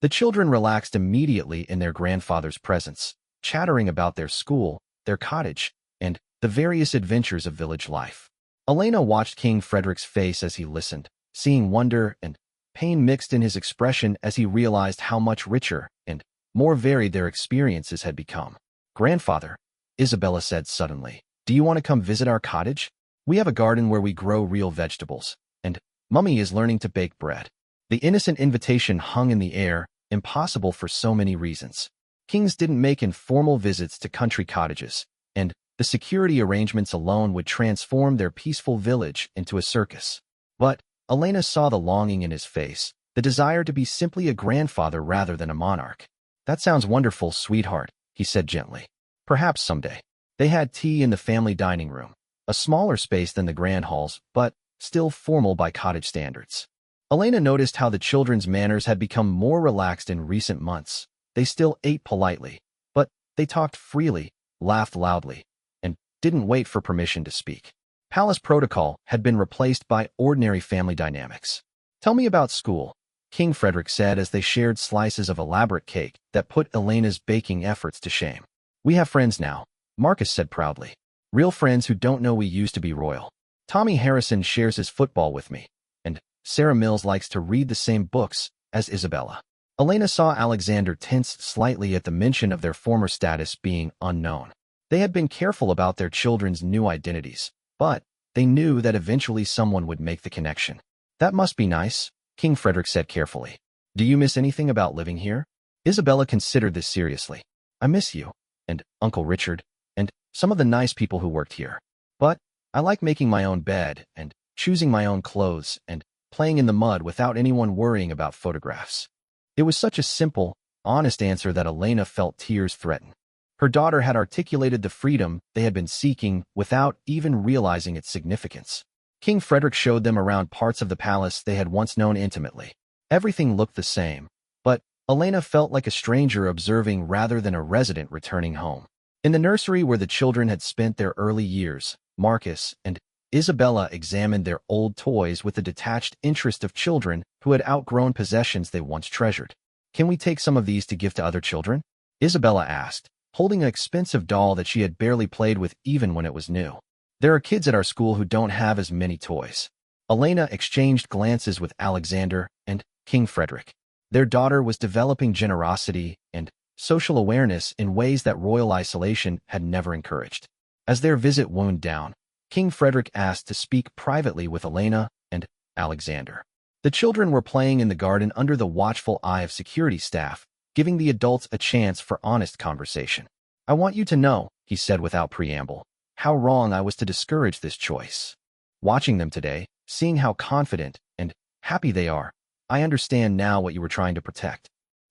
The children relaxed immediately in their grandfather's presence, chattering about their school, their cottage, and the various adventures of village life. Elena watched King Frederick's face as he listened, seeing wonder and pain mixed in his expression as he realized how much richer and more varied their experiences had become. Grandfather, Isabella said suddenly, do you want to come visit our cottage? We have a garden where we grow real vegetables, and Mummy is learning to bake bread. The innocent invitation hung in the air, impossible for so many reasons. Kings didn't make informal visits to country cottages, and The security arrangements alone would transform their peaceful village into a circus. But Elena saw the longing in his face, the desire to be simply a grandfather rather than a monarch. "That sounds wonderful, sweetheart," he said gently. "Perhaps someday." They had tea in the family dining room, a smaller space than the grand halls, but still formal by cottage standards. Elena noticed how the children's manners had become more relaxed in recent months. They still ate politely, but they talked freely, laughed loudly, and didn't wait for permission to speak. Palace protocol had been replaced by ordinary family dynamics. "Tell me about school," King Frederick said as they shared slices of elaborate cake that put Elena's baking efforts to shame. "We have friends now," Marcus said proudly. "Real friends who don't know we used to be royal. Tommy Harrison shares his football with me, and Sarah Mills likes to read the same books as Isabella." Elena saw Alexander tense slightly at the mention of their former status being unknown. They had been careful about their children's new identities, but they knew that eventually someone would make the connection. "That must be nice," King Frederick said carefully. "Do you miss anything about living here?" Isabella considered this seriously. "I miss you, and Uncle Richard, and some of the nice people who worked here. But I like making my own bed, and choosing my own clothes, and playing in the mud without anyone worrying about photographs." It was such a simple, honest answer that Elena felt tears threaten. Her daughter had articulated the freedom they had been seeking without even realizing its significance. King Frederick showed them around parts of the palace they had once known intimately. Everything looked the same, but Elena felt like a stranger observing rather than a resident returning home. In the nursery where the children had spent their early years, Marcus and Isabella examined their old toys with the detached interest of children who had outgrown possessions they once treasured. "Can we take some of these to give to other children?" Isabella asked, holding an expensive doll that she had barely played with even when it was new. "There are kids at our school who don't have as many toys." Elena exchanged glances with Alexander and King Frederick. Their daughter was developing generosity and social awareness in ways that royal isolation had never encouraged. As their visit wound down, King Frederick asked to speak privately with Elena and Alexander. The children were playing in the garden under the watchful eye of security staff, giving the adults a chance for honest conversation. "I want you to know," he said without preamble, "how wrong I was to discourage this choice. Watching them today, seeing how confident and happy they are, I understand now what you were trying to protect."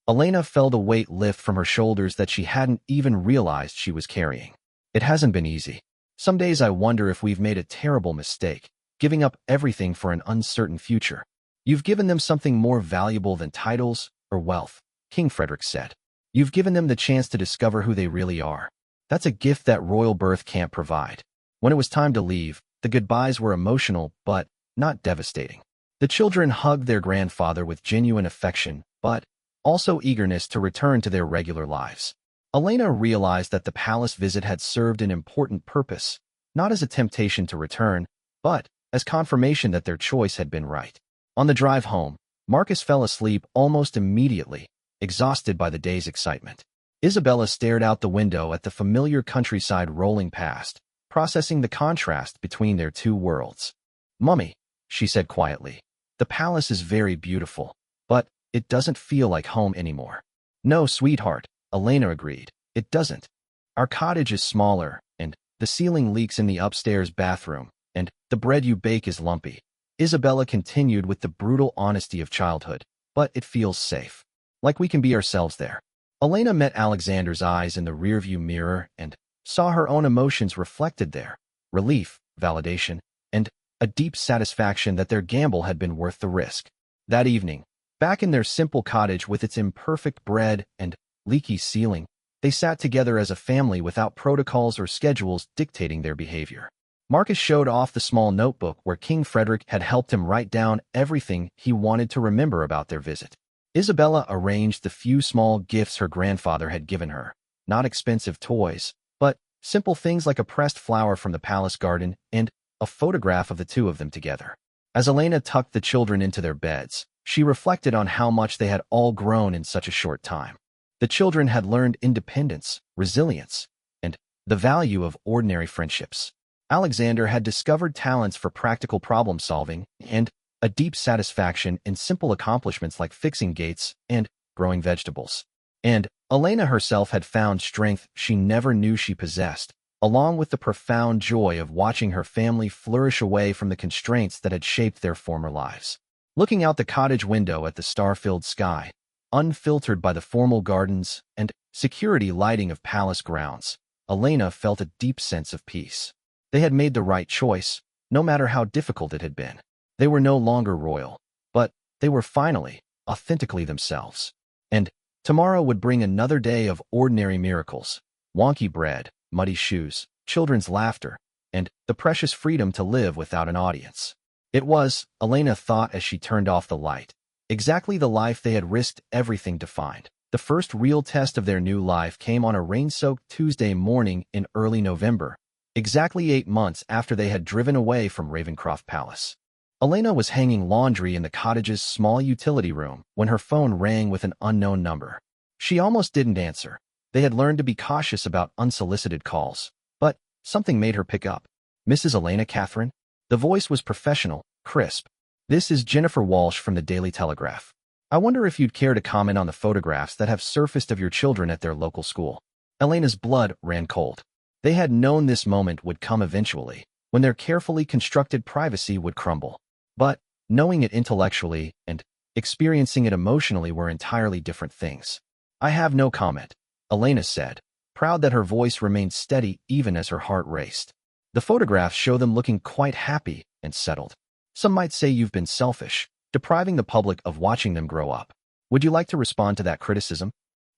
Elena felt a weight lift from her shoulders that she hadn't even realized she was carrying. "It hasn't been easy. Some days I wonder if we've made a terrible mistake, giving up everything for an uncertain future." "You've given them something more valuable than titles or wealth," King Frederick said. "You've given them the chance to discover who they really are. That's a gift that royal birth can't provide." When it was time to leave, the goodbyes were emotional but not devastating. The children hugged their grandfather with genuine affection, but also eagerness to return to their regular lives. Elena realized that the palace visit had served an important purpose, not as a temptation to return, but as confirmation that their choice had been right. On the drive home, Marcus fell asleep almost immediately, exhausted by the day's excitement. Isabella stared out the window at the familiar countryside rolling past, processing the contrast between their two worlds. "Mummy," she said quietly, "the palace is very beautiful, but it doesn't feel like home anymore." "No, sweetheart," Elena agreed, "it doesn't. Our cottage is smaller, and the ceiling leaks in the upstairs bathroom, and the bread you bake is lumpy." Isabella continued with the brutal honesty of childhood, "but it feels safe. Like we can be ourselves there." Elena met Alexander's eyes in the rearview mirror and saw her own emotions reflected there: relief, validation, and a deep satisfaction that their gamble had been worth the risk. That evening, back in their simple cottage with its imperfect bread and leaky ceiling, they sat together as a family without protocols or schedules dictating their behavior. Marcus showed off the small notebook where King Frederick had helped him write down everything he wanted to remember about their visit. Isabella arranged the few small gifts her grandfather had given her, not expensive toys, but simple things like a pressed flower from the palace garden and a photograph of the two of them together. As Elena tucked the children into their beds, she reflected on how much they had all grown in such a short time. The children had learned independence, resilience, and the value of ordinary friendships. Alexander had discovered talents for practical problem-solving and a deep satisfaction in simple accomplishments like fixing gates and growing vegetables. And Elena herself had found strength she never knew she possessed, along with the profound joy of watching her family flourish away from the constraints that had shaped their former lives. Looking out the cottage window at the star-filled sky, unfiltered by the formal gardens and security lighting of palace grounds, Elena felt a deep sense of peace. They had made the right choice, no matter how difficult it had been. They were no longer royal, but they were finally, authentically themselves. And tomorrow would bring another day of ordinary miracles: wonky bread, muddy shoes, children's laughter, and the precious freedom to live without an audience. It was, Elena thought as she turned off the light, exactly the life they had risked everything to find. The first real test of their new life came on a rain-soaked Tuesday morning in early November, exactly 8 months after they had driven away from Ravencroft Palace. Elena was hanging laundry in the cottage's small utility room when her phone rang with an unknown number. She almost didn't answer. They had learned to be cautious about unsolicited calls, but something made her pick up. "Mrs. Elena Catherine?" The voice was professional, crisp. "This is Jennifer Walsh from the Daily Telegraph. I wonder if you'd care to comment on the photographs that have surfaced of your children at their local school." Elena's blood ran cold. They had known this moment would come eventually, when their carefully constructed privacy would crumble. But knowing it intellectually and experiencing it emotionally were entirely different things. "I have no comment," Elena said, proud that her voice remained steady even as her heart raced. "The photographs show them looking quite happy and settled. Some might say you've been selfish, depriving the public of watching them grow up. Would you like to respond to that criticism?"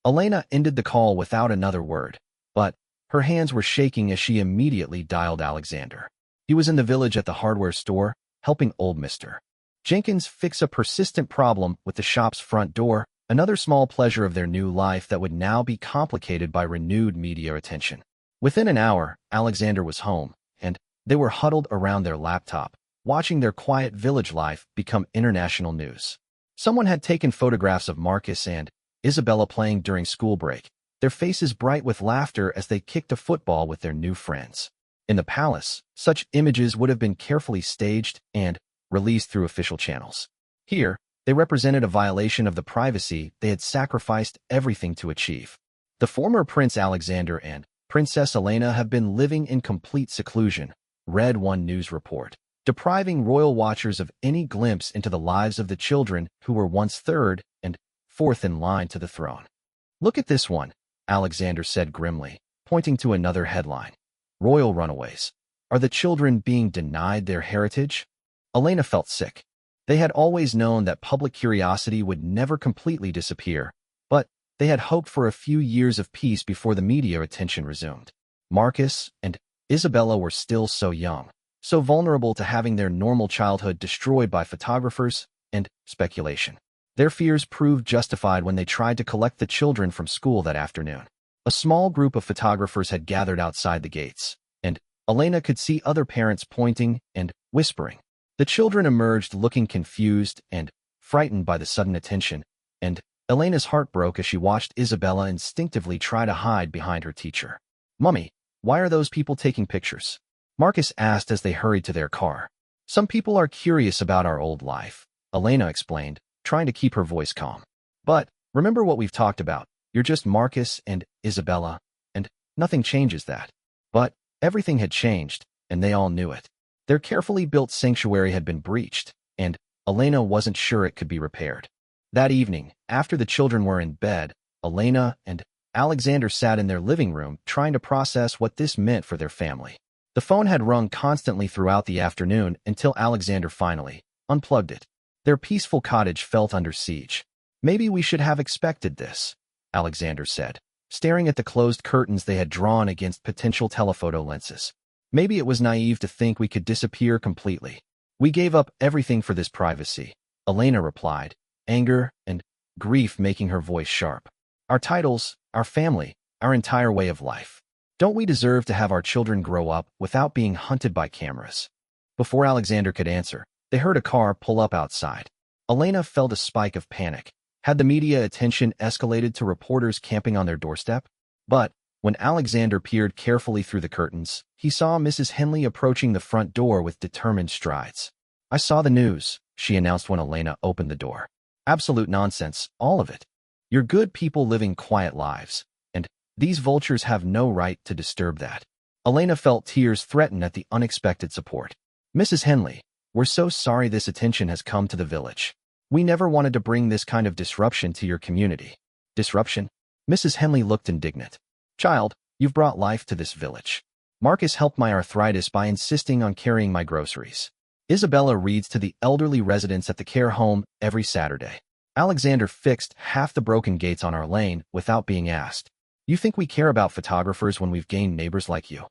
Elena ended the call without another word, but her hands were shaking as she immediately dialed Alexander. He was in the village at the hardware store, helping old Mr. Jenkins fix a persistent problem with the shop's front door, another small pleasure of their new life that would now be complicated by renewed media attention. Within an hour, Alexander was home, and they were huddled around their laptop, watching their quiet village life become international news. Someone had taken photographs of Marcus and Isabella playing during school break, their faces bright with laughter as they kicked a football with their new friends. In the palace, such images would have been carefully staged and released through official channels. Here, they represented a violation of the privacy they had sacrificed everything to achieve. The former Prince Alexander and Princess Elena have been living in complete seclusion, read one news report, depriving royal watchers of any glimpse into the lives of the children who were once third and fourth in line to the throne. "Look at this one," Alexander said grimly, pointing to another headline. "Royal runaways. Are the children being denied their heritage?" Elena felt sick. They had always known that public curiosity would never completely disappear, but they had hoped for a few years of peace before the media attention resumed. Marcus and Isabella were still so young, so vulnerable to having their normal childhood destroyed by photographers and speculation. Their fears proved justified when they tried to collect the children from school that afternoon. A small group of photographers had gathered outside the gates, and Elena could see other parents pointing and whispering. The children emerged looking confused and frightened by the sudden attention, and Elena's heart broke as she watched Isabella instinctively try to hide behind her teacher. "Mummy, why are those people taking pictures?" Marcus asked as they hurried to their car. "Some people are curious about our old life," Elena explained, trying to keep her voice calm. "But remember what we've talked about. You're just Marcus and Isabella, and nothing changes that." But everything had changed, and they all knew it. Their carefully built sanctuary had been breached, and Elena wasn't sure it could be repaired. That evening, after the children were in bed, Elena and Alexander sat in their living room trying to process what this meant for their family. The phone had rung constantly throughout the afternoon until Alexander finally unplugged it. Their peaceful cottage felt under siege. "Maybe we should have expected this," Alexander said, staring at the closed curtains they had drawn against potential telephoto lenses. "Maybe it was naive to think we could disappear completely. We gave up everything for this privacy," Elena replied, anger and grief making her voice sharp. "Our titles, our family, our entire way of life. Don't we deserve to have our children grow up without being hunted by cameras?" Before Alexander could answer, they heard a car pull up outside. Elena felt a spike of panic. Had the media attention escalated to reporters camping on their doorstep? But when Alexander peered carefully through the curtains, he saw Mrs. Henley approaching the front door with determined strides. "I saw the news," she announced when Elena opened the door. "Absolute nonsense, all of it. You're good people living quiet lives, and these vultures have no right to disturb that." Elena felt tears threaten at the unexpected support. Mrs. Henley, we're so sorry this attention has come to the village. We never wanted to bring this kind of disruption to your community. Disruption? Mrs. Henley looked indignant. Child, you've brought life to this village. Marcus helped my arthritis by insisting on carrying my groceries. Isabella reads to the elderly residents at the care home every Saturday. Alexander fixed half the broken gates on our lane without being asked. You think we care about photographers when we've gained neighbors like you?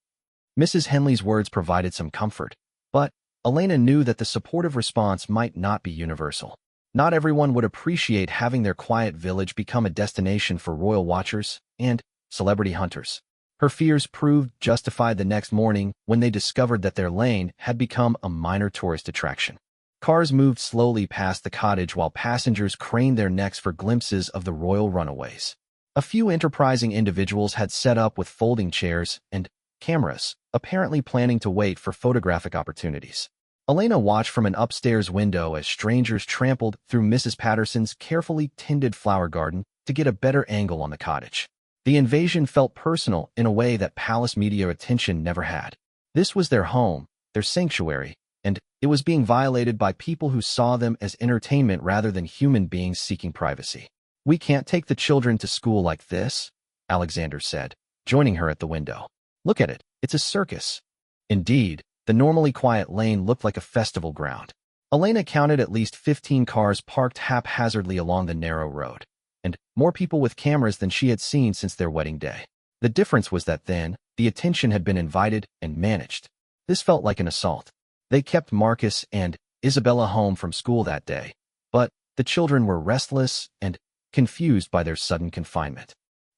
Mrs. Henley's words provided some comfort, but Elena knew that the supportive response might not be universal. Not everyone would appreciate having their quiet village become a destination for royal watchers and celebrity hunters. Her fears proved justified the next morning when they discovered that their lane had become a minor tourist attraction. Cars moved slowly past the cottage while passengers craned their necks for glimpses of the royal runaways. A few enterprising individuals had set up with folding chairs and cameras, apparently planning to wait for photographic opportunities. Elena watched from an upstairs window as strangers trampled through Mrs. Patterson's carefully tended flower garden to get a better angle on the cottage. The invasion felt personal in a way that palace media attention never had. This was their home, their sanctuary, and it was being violated by people who saw them as entertainment rather than human beings seeking privacy. We can't take the children to school like this, Alexander said, joining her at the window. Look at it, it's a circus. Indeed, the normally quiet lane looked like a festival ground. Elena counted at least 15 cars parked haphazardly along the narrow road, and more people with cameras than she had seen since their wedding day. The difference was that then, the attention had been invited and managed. This felt like an assault. They kept Marcus and Isabella home from school that day, but the children were restless and confused by their sudden confinement.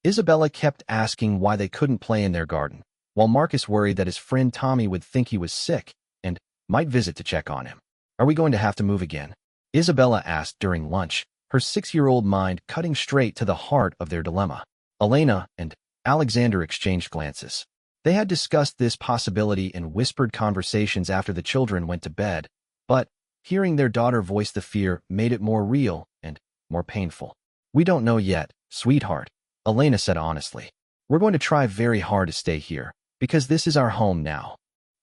Isabella kept asking why they couldn't play in their garden, while Marcus worried that his friend Tommy would think he was sick and might visit to check on him. Are we going to have to move again? Isabella asked during lunch, her 6-year-old mind cutting straight to the heart of their dilemma. Elena and Alexander exchanged glances. They had discussed this possibility in whispered conversations after the children went to bed, but hearing their daughter voice the fear made it more real and more painful. We don't know yet, sweetheart, Elena said honestly. We're going to try very hard to stay here, because this is our home now.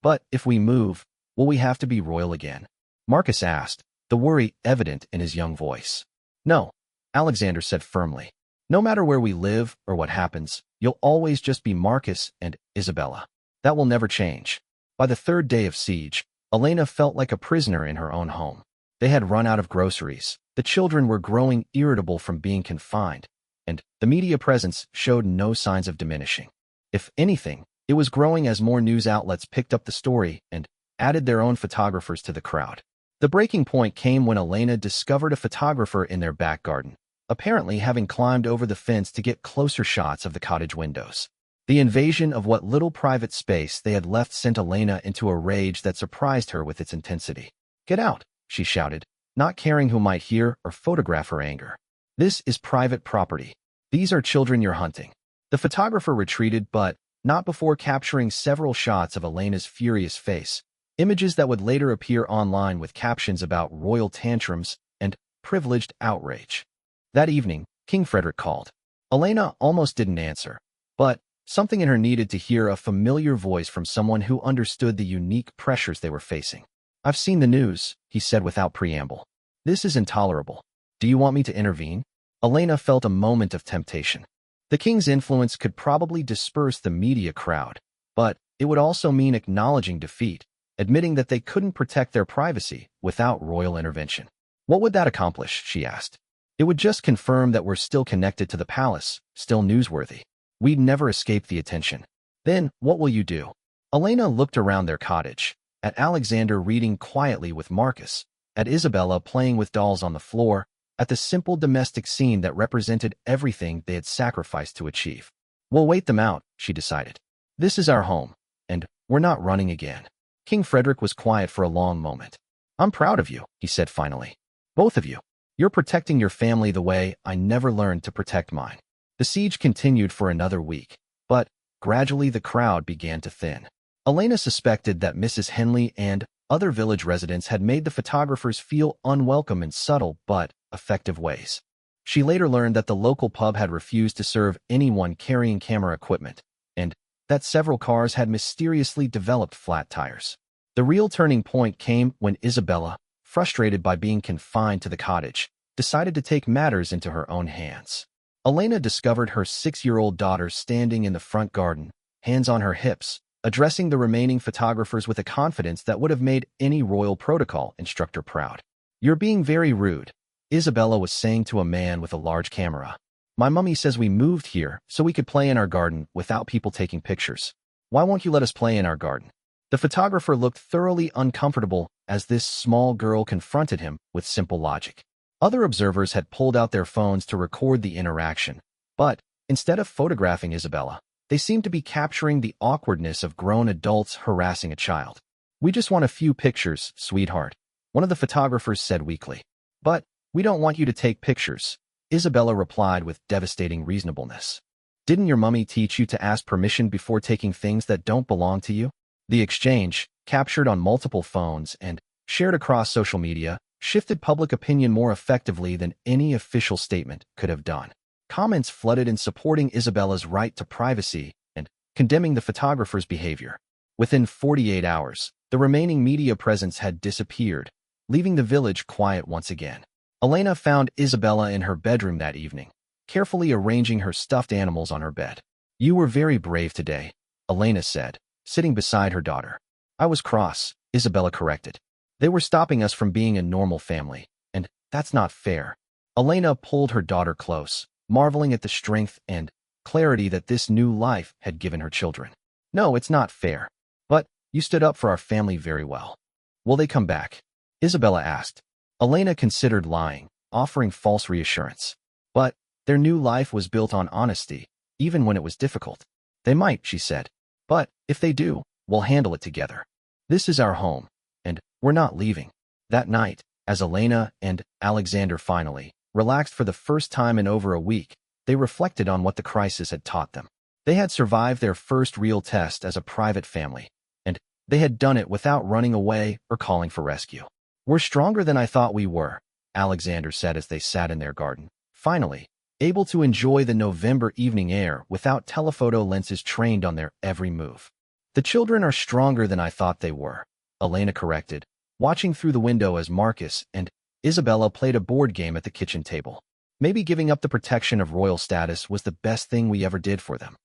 But if we move, will we have to be royal again? Marcus asked, the worry evident in his young voice. No, Alexander said firmly. No matter where we live or what happens, you'll always just be Marcus and Isabella. That will never change. By the third day of siege, Elena felt like a prisoner in her own home. They had run out of groceries, the children were growing irritable from being confined, and the media presence showed no signs of diminishing. If anything, it was growing as more news outlets picked up the story and added their own photographers to the crowd. The breaking point came when Elena discovered a photographer in their back garden, apparently having climbed over the fence to get closer shots of the cottage windows. The invasion of what little private space they had left sent Elena into a rage that surprised her with its intensity. Get out, she shouted, not caring who might hear or photograph her anger. This is private property. These are children you're hunting. The photographer retreated, but not before capturing several shots of Elena's furious face, images that would later appear online with captions about royal tantrums and privileged outrage. That evening, King Frederick called. Elena almost didn't answer, but something in her needed to hear a familiar voice from someone who understood the unique pressures they were facing. I've seen the news, he said without preamble. This is intolerable. Do you want me to intervene? Elena felt a moment of temptation. The king's influence could probably disperse the media crowd, but it would also mean acknowledging defeat, admitting that they couldn't protect their privacy without royal intervention. What would that accomplish, she asked. It would just confirm that we're still connected to the palace, still newsworthy. We'd never escape the attention. Then, what will you do? Elena looked around their cottage, at Alexander reading quietly with Marcus, at Isabella playing with dolls on the floor, at the simple domestic scene that represented everything they had sacrificed to achieve. We'll wait them out, she decided. This is our home, and we're not running again. King Frederick was quiet for a long moment. I'm proud of you, he said finally. Both of you. You're protecting your family the way I never learned to protect mine. The siege continued for another week, but gradually the crowd began to thin. Elena suspected that Mrs. Henley and other village residents had made the photographers feel unwelcome in subtle but effective ways. She later learned that the local pub had refused to serve anyone carrying camera equipment, and that several cars had mysteriously developed flat tires. The real turning point came when Isabella, frustrated by being confined to the cottage, decided to take matters into her own hands. Elena discovered her 6-year-old daughter standing in the front garden, hands on her hips, addressing the remaining photographers with a confidence that would have made any royal protocol instructor proud. "You're being very rude," Isabella was saying to a man with a large camera. "My mummy says we moved here so we could play in our garden without people taking pictures. Why won't you let us play in our garden?" The photographer looked thoroughly uncomfortable as this small girl confronted him with simple logic. Other observers had pulled out their phones to record the interaction, but instead of photographing Isabella, they seemed to be capturing the awkwardness of grown adults harassing a child. "We just want a few pictures, sweetheart," one of the photographers said weakly. "But we don't want you to take pictures," Isabella replied with devastating reasonableness. "Didn't your mummy teach you to ask permission before taking things that don't belong to you?" The exchange, captured on multiple phones and shared across social media, shifted public opinion more effectively than any official statement could have done. Comments flooded in supporting Isabella's right to privacy and condemning the photographer's behavior. Within 48 hours, the remaining media presence had disappeared, leaving the village quiet once again. Elena found Isabella in her bedroom that evening, carefully arranging her stuffed animals on her bed. "You were very brave today," Elena said, sitting beside her daughter. "I was cross," Isabella corrected. "They were stopping us from being a normal family, and that's not fair." Elena pulled her daughter close, marveling at the strength and clarity that this new life had given her children. "No, it's not fair. But you stood up for our family very well. Will they come back?" Isabella asked. Elena considered lying, offering false reassurance. But their new life was built on honesty, even when it was difficult. "They might," she said. "But if they do, we'll handle it together. This is our home, and we're not leaving." That night, as Elena and Alexander finally relaxed for the first time in over a week, they reflected on what the crisis had taught them. They had survived their first real test as a private family, and they had done it without running away or calling for rescue. "We're stronger than I thought we were," Alexander said as they sat in their garden, finally able to enjoy the November evening air without telephoto lenses trained on their every move. "The children are stronger than I thought they were," Elena corrected, watching through the window as Marcus and Isabella played a board game at the kitchen table. "Maybe giving up the protection of royal status was the best thing we ever did for them."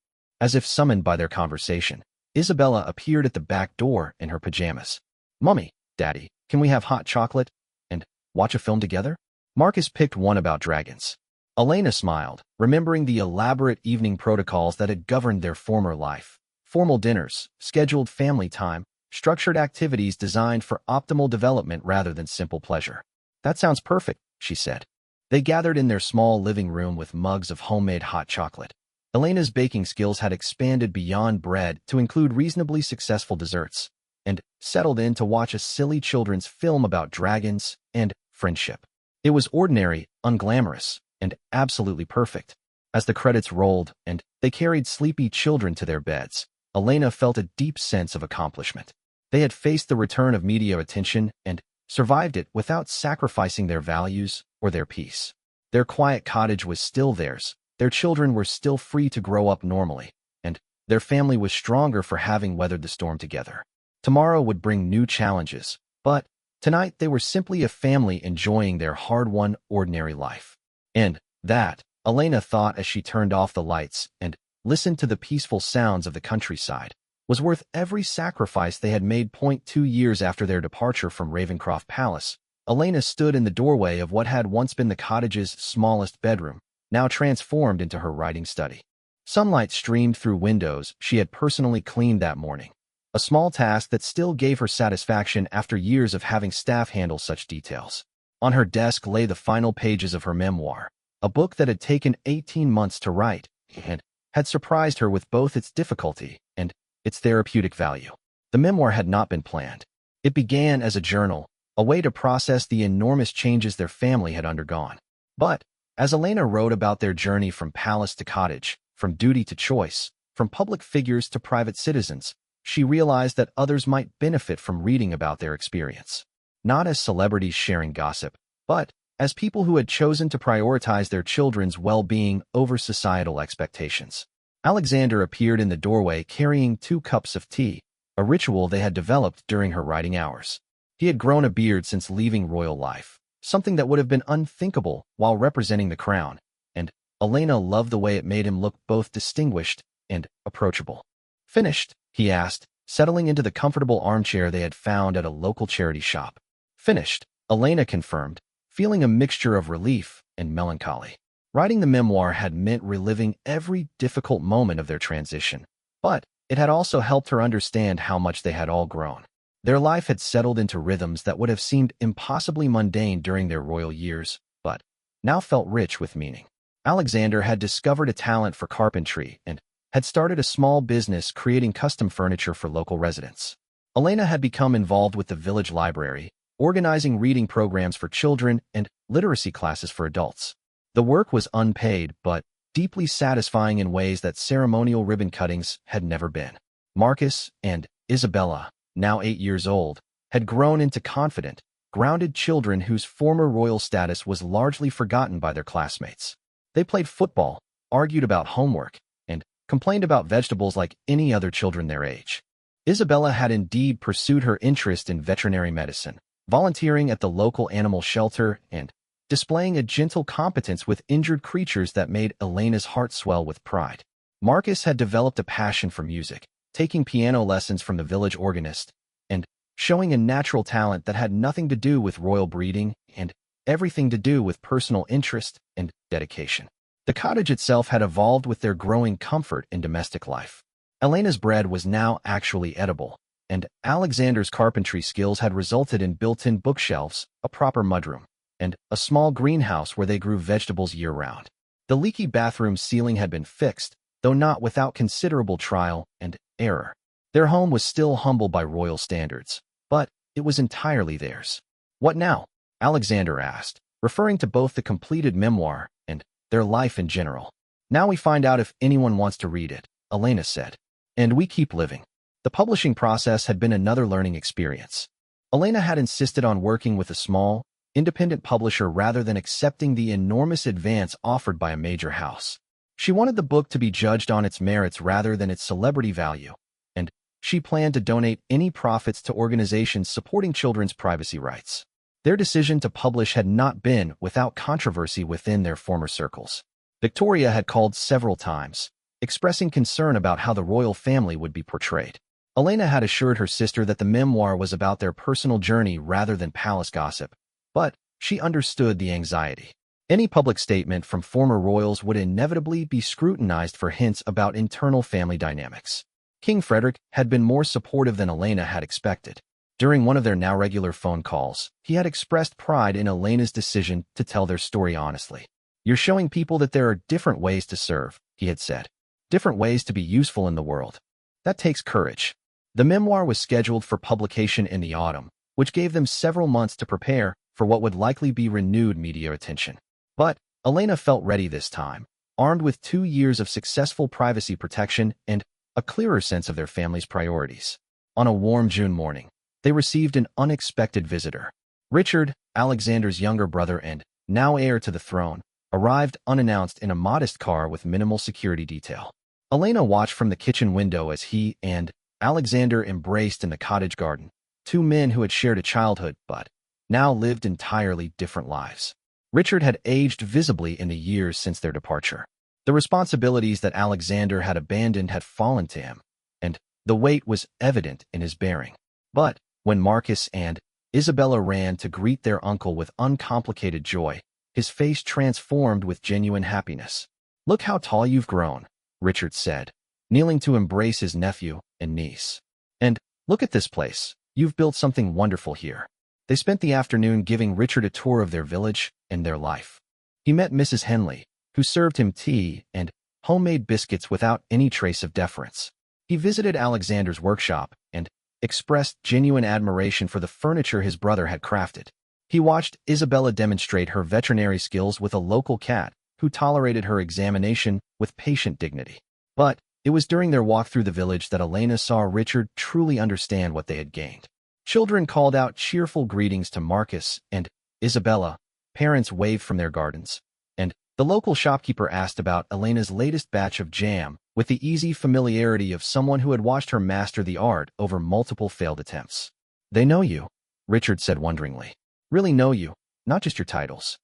As if summoned by their conversation, Isabella appeared at the back door in her pajamas. "Mummy, Daddy, can we have hot chocolate and watch a film together?" Marcus picked one about dragons. Elena smiled, remembering the elaborate evening protocols that had governed their former life. Formal dinners, scheduled family time, structured activities designed for optimal development rather than simple pleasure. "That sounds perfect," she said. They gathered in their small living room with mugs of homemade hot chocolate. Elena's baking skills had expanded beyond bread to include reasonably successful desserts, and settled in to watch a silly children's film about dragons and friendship. It was ordinary, unglamorous, and absolutely perfect. As the credits rolled and they carried sleepy children to their beds, Elena felt a deep sense of accomplishment. They had faced the return of media attention and survived it without sacrificing their values or their peace. Their quiet cottage was still theirs, their children were still free to grow up normally, and their family was stronger for having weathered the storm together. Tomorrow would bring new challenges, but tonight they were simply a family enjoying their hard-won ordinary life. And that, Elena thought as she turned off the lights and listened to the peaceful sounds of the countryside, was worth every sacrifice they had made. 2 years after their departure from Ravencroft Palace, Elena stood in the doorway of what had once been the cottage's smallest bedroom, now transformed into her writing study. Sunlight streamed through windows she had personally cleaned that morning, a small task that still gave her satisfaction after years of having staff handle such details. On her desk lay the final pages of her memoir, a book that had taken 18 months to write and had surprised her with both its difficulty and its therapeutic value. The memoir had not been planned. It began as a journal, a way to process the enormous changes their family had undergone. But as Elena wrote about their journey from palace to cottage, from duty to choice, from public figures to private citizens, she realized that others might benefit from reading about their experience. Not as celebrities sharing gossip, but as people who had chosen to prioritize their children's well-being over societal expectations. Alexander appeared in the doorway carrying 2 cups of tea, a ritual they had developed during her writing hours. He had grown a beard since leaving royal life, something that would have been unthinkable while representing the crown, and Elena loved the way it made him look both distinguished and approachable. "Finished?" he asked, settling into the comfortable armchair they had found at a local charity shop. "Finished," Elena confirmed, feeling a mixture of relief and melancholy. Writing the memoir had meant reliving every difficult moment of their transition, but it had also helped her understand how much they had all grown. Their life had settled into rhythms that would have seemed impossibly mundane during their royal years, but now felt rich with meaning. Alexander had discovered a talent for carpentry and had started a small business creating custom furniture for local residents. Elena had become involved with the village library, organizing reading programs for children and literacy classes for adults. The work was unpaid but deeply satisfying in ways that ceremonial ribbon cuttings had never been. Marcus and Isabella, now 8 years old, had grown into confident, grounded children whose former royal status was largely forgotten by their classmates. They played football, argued about homework, and complained about vegetables like any other children their age. Isabella had indeed pursued her interest in veterinary medicine, volunteering at the local animal shelter and displaying a gentle competence with injured creatures that made Elena's heart swell with pride. Marcus had developed a passion for music, taking piano lessons from the village organist, and showing a natural talent that had nothing to do with royal breeding and everything to do with personal interest and dedication. The cottage itself had evolved with their growing comfort in domestic life. Elena's bread was now actually edible, and Alexander's carpentry skills had resulted in built-in bookshelves, a proper mudroom, and a small greenhouse where they grew vegetables year-round. The leaky bathroom ceiling had been fixed, though not without considerable trial and error. Their home was still humble by royal standards, but it was entirely theirs. "What now?" Alexander asked, referring to both the completed memoir and their life in general. "Now we find out if anyone wants to read it," Elena said. "And we keep living." The publishing process had been another learning experience. Elena had insisted on working with a small, independent publisher rather than accepting the enormous advance offered by a major house. She wanted the book to be judged on its merits rather than its celebrity value, and she planned to donate any profits to organizations supporting children's privacy rights. Their decision to publish had not been without controversy within their former circles. Victoria had called several times, expressing concern about how the royal family would be portrayed. Elena had assured her sister that the memoir was about their personal journey rather than palace gossip, but she understood the anxiety. Any public statement from former royals would inevitably be scrutinized for hints about internal family dynamics. King Frederick had been more supportive than Elena had expected. During one of their now regular phone calls, he had expressed pride in Elena's decision to tell their story honestly. "You're showing people that there are different ways to serve," he had said. "Different ways to be useful in the world. That takes courage." The memoir was scheduled for publication in the autumn, which gave them several months to prepare for what would likely be renewed media attention. But Elena felt ready this time, armed with 2 years of successful privacy protection and a clearer sense of their family's priorities. On a warm June morning, they received an unexpected visitor. Richard, Alexander's younger brother and now heir to the throne, arrived unannounced in a modest car with minimal security detail. Elena watched from the kitchen window as he and Alexander embraced in the cottage garden, 2 men who had shared a childhood but now lived entirely different lives. Richard had aged visibly in the years since their departure. The responsibilities that Alexander had abandoned had fallen to him, and the weight was evident in his bearing. But when Marcus and Isabella ran to greet their uncle with uncomplicated joy, his face transformed with genuine happiness. "Look how tall you've grown," Richard said, kneeling to embrace his nephew and niece. "And look at this place. You've built something wonderful here." They spent the afternoon giving Richard a tour of their village and their life. He met Mrs. Henley, who served him tea and homemade biscuits without any trace of deference. He visited Alexander's workshop and expressed genuine admiration for the furniture his brother had crafted. He watched Isabella demonstrate her veterinary skills with a local cat, who tolerated her examination with patient dignity. But it was during their walk through the village that Elena saw Richard truly understand what they had gained. Children called out cheerful greetings to Marcus and Isabella, parents waved from their gardens, and the local shopkeeper asked about Elena's latest batch of jam, with the easy familiarity of someone who had watched her master the art over multiple failed attempts. They know you, Richard said wonderingly. Really know you, not just your titles.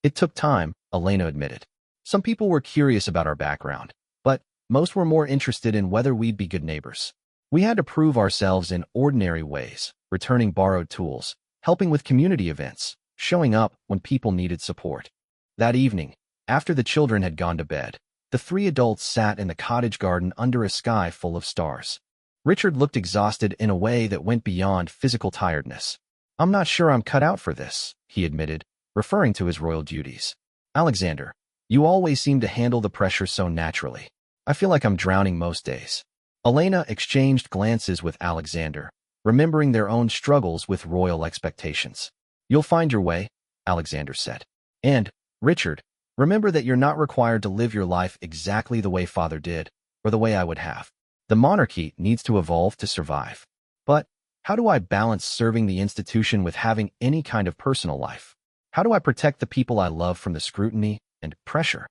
It took time, Elena admitted. Some people were curious about our background, but most were more interested in whether we'd be good neighbors. We had to prove ourselves in ordinary ways, returning borrowed tools, helping with community events, showing up when people needed support. That evening, after the children had gone to bed, the three adults sat in the cottage garden under a sky full of stars. Richard looked exhausted in a way that went beyond physical tiredness. I'm not sure I'm cut out for this, he admitted, referring to his royal duties. Alexander, you always seem to handle the pressure so naturally. I feel like I'm drowning most days. Elena exchanged glances with Alexander, remembering their own struggles with royal expectations. You'll find your way, Alexander said. And, Richard, remember that you're not required to live your life exactly the way Father did, or the way I would have. The monarchy needs to evolve to survive. But how do I balance serving the institution with having any kind of personal life? How do I protect the people I love from the scrutiny and pressure?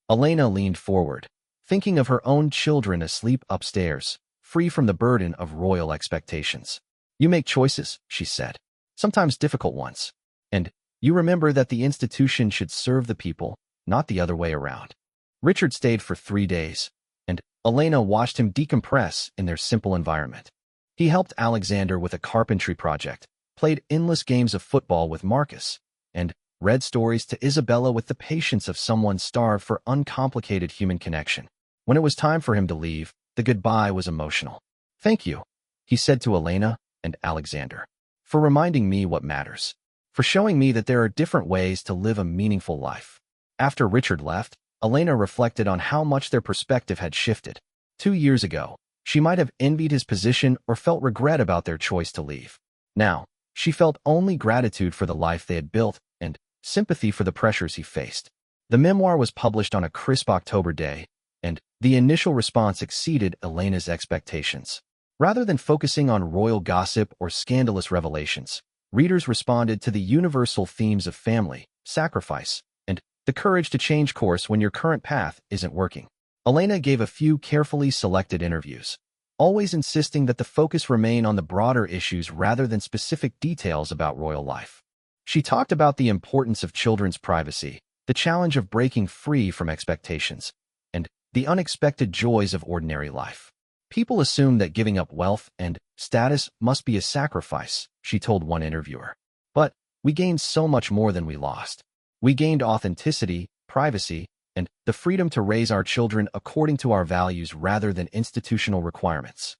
Elena leaned forward, thinking of her own children asleep upstairs, free from the burden of royal expectations. You make choices, she said, sometimes difficult ones. And you remember that the institution should serve the people, not the other way around. Richard stayed for 3 days, and Elena watched him decompress in their simple environment. He helped Alexander with a carpentry project, played endless games of football with Marcus, and read stories to Isabella with the patience of someone starved for uncomplicated human connection. When it was time for him to leave, the goodbye was emotional. Thank you, he said to Elena and Alexander, for reminding me what matters, for showing me that there are different ways to live a meaningful life. After Richard left, Elena reflected on how much their perspective had shifted. 2 years ago, she might have envied his position or felt regret about their choice to leave. Now, she felt only gratitude for the life they had built and sympathy for the pressures he faced. The memoir was published on a crisp October day, and the initial response exceeded Elena's expectations. Rather than focusing on royal gossip or scandalous revelations, readers responded to the universal themes of family, sacrifice, and the courage to change course when your current path isn't working. Elena gave a few carefully selected interviews, always insisting that the focus remain on the broader issues rather than specific details about royal life. She talked about the importance of children's privacy, the challenge of breaking free from expectations, and the unexpected joys of ordinary life. People assume that giving up wealth and status must be a sacrifice, she told one interviewer. But we gained so much more than we lost. We gained authenticity, privacy, and the freedom to raise our children according to our values rather than institutional requirements.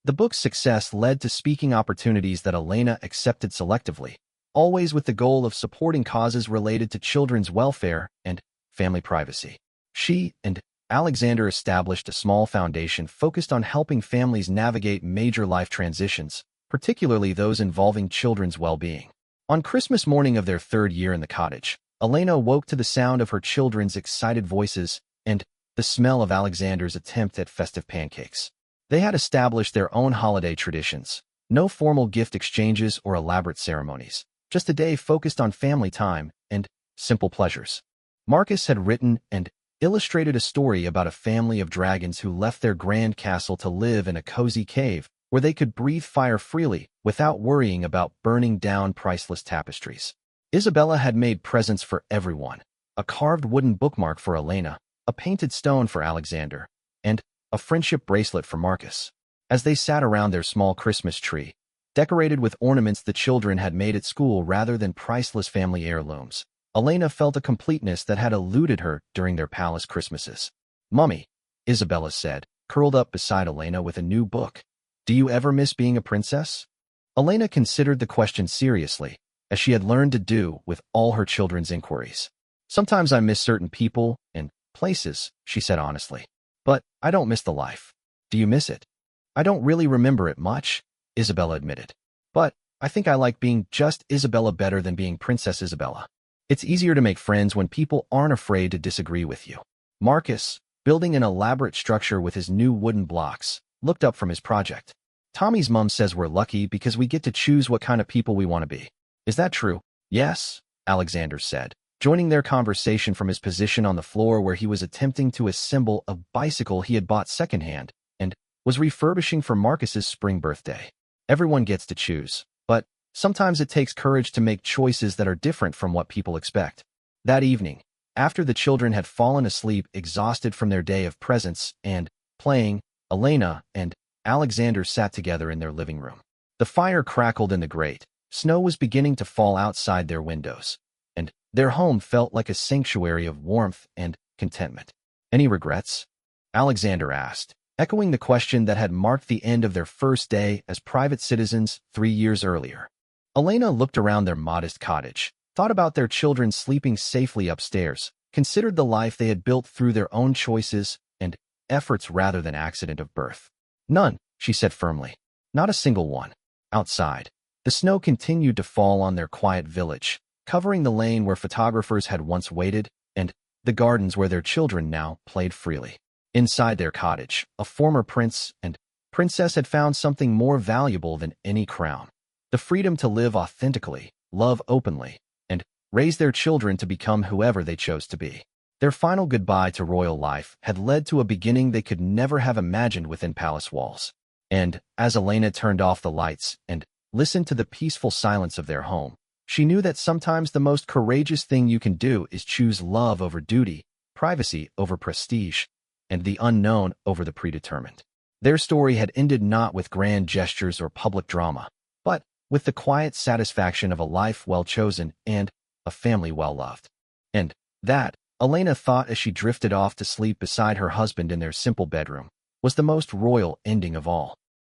The book's success led to speaking opportunities that Elena accepted selectively, always with the goal of supporting causes related to children's welfare and family privacy. She and Alexander established a small foundation focused on helping families navigate major life transitions, particularly those involving children's well-being. On Christmas morning of their 3rd year in the cottage, Elena woke to the sound of her children's excited voices and the smell of Alexander's attempt at festive pancakes. They had established their own holiday traditions, no formal gift exchanges or elaborate ceremonies, just a day focused on family time and simple pleasures. Marcus had written and illustrated a story about a family of dragons who left their grand castle to live in a cozy cave where they could breathe fire freely without worrying about burning down priceless tapestries. Isabella had made presents for everyone, a carved wooden bookmark for Elena, a painted stone for Alexander, and a friendship bracelet for Marcus. As they sat around their small Christmas tree, decorated with ornaments the children had made at school rather than priceless family heirlooms, Elena felt a completeness that had eluded her during their palace Christmases. "Mummy," Isabella said, curled up beside Elena with a new book. "Do you ever miss being a princess?" Elena considered the question seriously, as she had learned to do with all her children's inquiries. "Sometimes I miss certain people and places," she said honestly. "But I don't miss the life. Do you miss it?" "I don't really remember it much," Isabella admitted. "But I think I like being just Isabella better than being Princess Isabella. It's easier to make friends when people aren't afraid to disagree with you." Marcus, building an elaborate structure with his new wooden blocks, looked up from his project. "Tommy's mom says we're lucky because we get to choose what kind of people we want to be. Is that true?" "Yes," Alexander said, joining their conversation from his position on the floor where he was attempting to assemble a bicycle he had bought secondhand and was refurbishing for Marcus's spring birthday. Everyone gets to choose, but sometimes it takes courage to make choices that are different from what people expect. That evening, after the children had fallen asleep exhausted from their day of presents and playing, Elena and Alexander sat together in their living room. The fire crackled in the grate, snow was beginning to fall outside their windows, and their home felt like a sanctuary of warmth and contentment. "Any regrets?" Alexander asked, echoing the question that had marked the end of their first day as private citizens 3 years earlier. Elena looked around their modest cottage, thought about their children sleeping safely upstairs, considered the life they had built through their own choices and efforts rather than accident of birth. "None," she said firmly. "Not a single one." Outside, the snow continued to fall on their quiet village, covering the lane where photographers had once waited and the gardens where their children now played freely. Inside their cottage, a former prince and princess had found something more valuable than any crown: the freedom to live authentically, love openly, and raise their children to become whoever they chose to be. Their final goodbye to royal life had led to a beginning they could never have imagined within palace walls. And as Elena turned off the lights and listened to the peaceful silence of their home, she knew that sometimes the most courageous thing you can do is choose love over duty, privacy over prestige, and the unknown over the predetermined. Their story had ended not with grand gestures or public drama, but with the quiet satisfaction of a life well chosen and a family well loved. And that, Elena thought as she drifted off to sleep beside her husband in their simple bedroom, was the most royal ending of all.